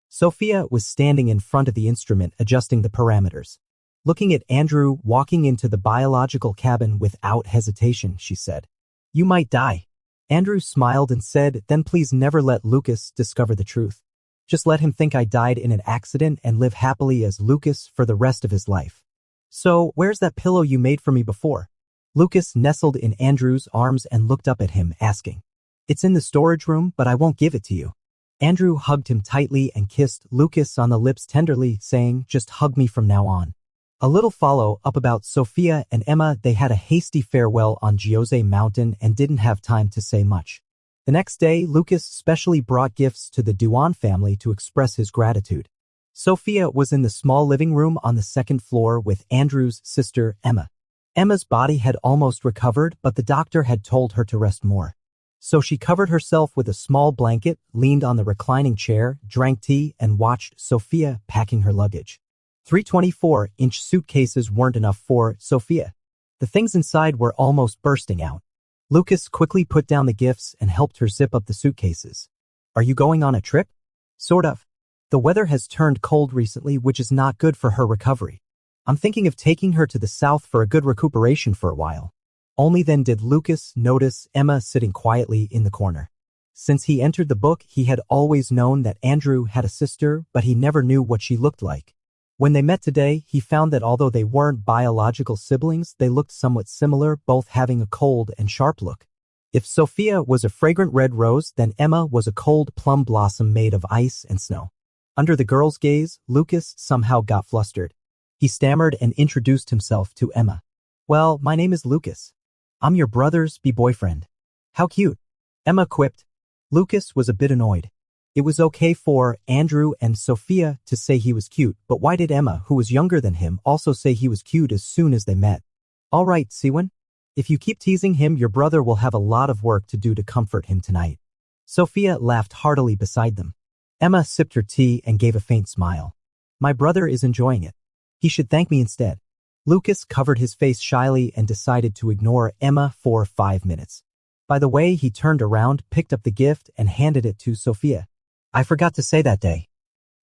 Sophia was standing in front of the instrument adjusting the parameters. Looking at Andrew walking into the biological cabin without hesitation, she said, "You might die." Andrew smiled and said, "Then please never let Lucas discover the truth. Just let him think I died in an accident and live happily as Lucas for the rest of his life." "So, where's that pillow you made for me before?" Lucas nestled in Andrew's arms and looked up at him, asking, "It's in the storage room, but I won't give it to you." Andrew hugged him tightly and kissed Lucas on the lips tenderly, saying, "Just hug me from now on." A little follow-up about Sophia and Emma. They had a hasty farewell on Jiose Mountain and didn't have time to say much. The next day, Lucas specially brought gifts to the Duan family to express his gratitude. Sophia was in the small living room on the second floor with Andrew's sister, Emma. Emma's body had almost recovered, but the doctor had told her to rest more. So she covered herself with a small blanket, leaned on the reclining chair, drank tea, and watched Sophia packing her luggage. 324-inch suitcases weren't enough for Sophia. The things inside were almost bursting out. Lucas quickly put down the gifts and helped her zip up the suitcases. "Are you going on a trip?" "Sort of. The weather has turned cold recently, which is not good for her recovery. I'm thinking of taking her to the south for a good recuperation for a while." Only then did Lucas notice Emma sitting quietly in the corner. Since he entered the book, he had always known that Andrew had a sister, but he never knew what she looked like. When they met today, he found that although they weren't biological siblings, they looked somewhat similar, both having a cold and sharp look. If Sophia was a fragrant red rose, then Emma was a cold plum blossom made of ice and snow. Under the girl's gaze, Lucas somehow got flustered. He stammered and introduced himself to Emma. "Well, my name is Lucas. I'm your brother's boyfriend." "How cute," Emma quipped. Lucas was a bit annoyed. It was okay for Andrew and Sophia to say he was cute, but why did Emma, who was younger than him, also say he was cute as soon as they met? "All right, Siwon. If you keep teasing him, your brother will have a lot of work to do to comfort him tonight." Sophia laughed heartily beside them. Emma sipped her tea and gave a faint smile. "My brother is enjoying it. He should thank me instead." Lucas covered his face shyly and decided to ignore Emma for 5 minutes. By the way, he turned around, picked up the gift, and handed it to Sophia. "I forgot to say that day."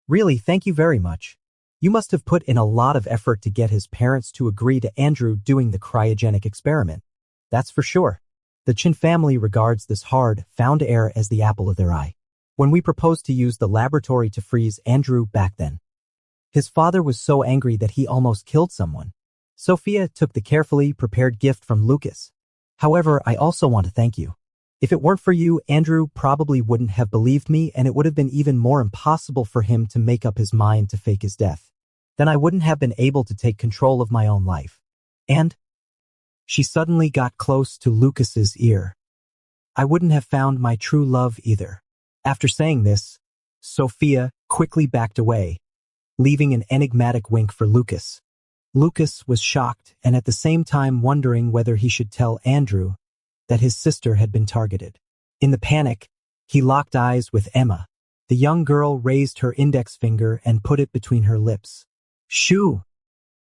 "Really, thank you very much. You must have put in a lot of effort to get his parents to agree to Andrew doing the cryogenic experiment." "That's for sure. The Chin family regards this hard-found heir as the apple of their eye. When we proposed to use the laboratory to freeze Andrew back then, his father was so angry that he almost killed someone." Sophia took the carefully prepared gift from Lucas. "However, I also want to thank you. If it weren't for you, Andrew probably wouldn't have believed me, and it would have been even more impossible for him to make up his mind to fake his death. Then I wouldn't have been able to take control of my own life. And," she suddenly got close to Lucas's ear, "I wouldn't have found my true love either." After saying this, Sophia quickly backed away, leaving an enigmatic wink for Lucas. Lucas was shocked and at the same time wondering whether he should tell Andrew that his sister had been targeted. In the panic, he locked eyes with Emma. The young girl raised her index finger and put it between her lips. "Shoo!"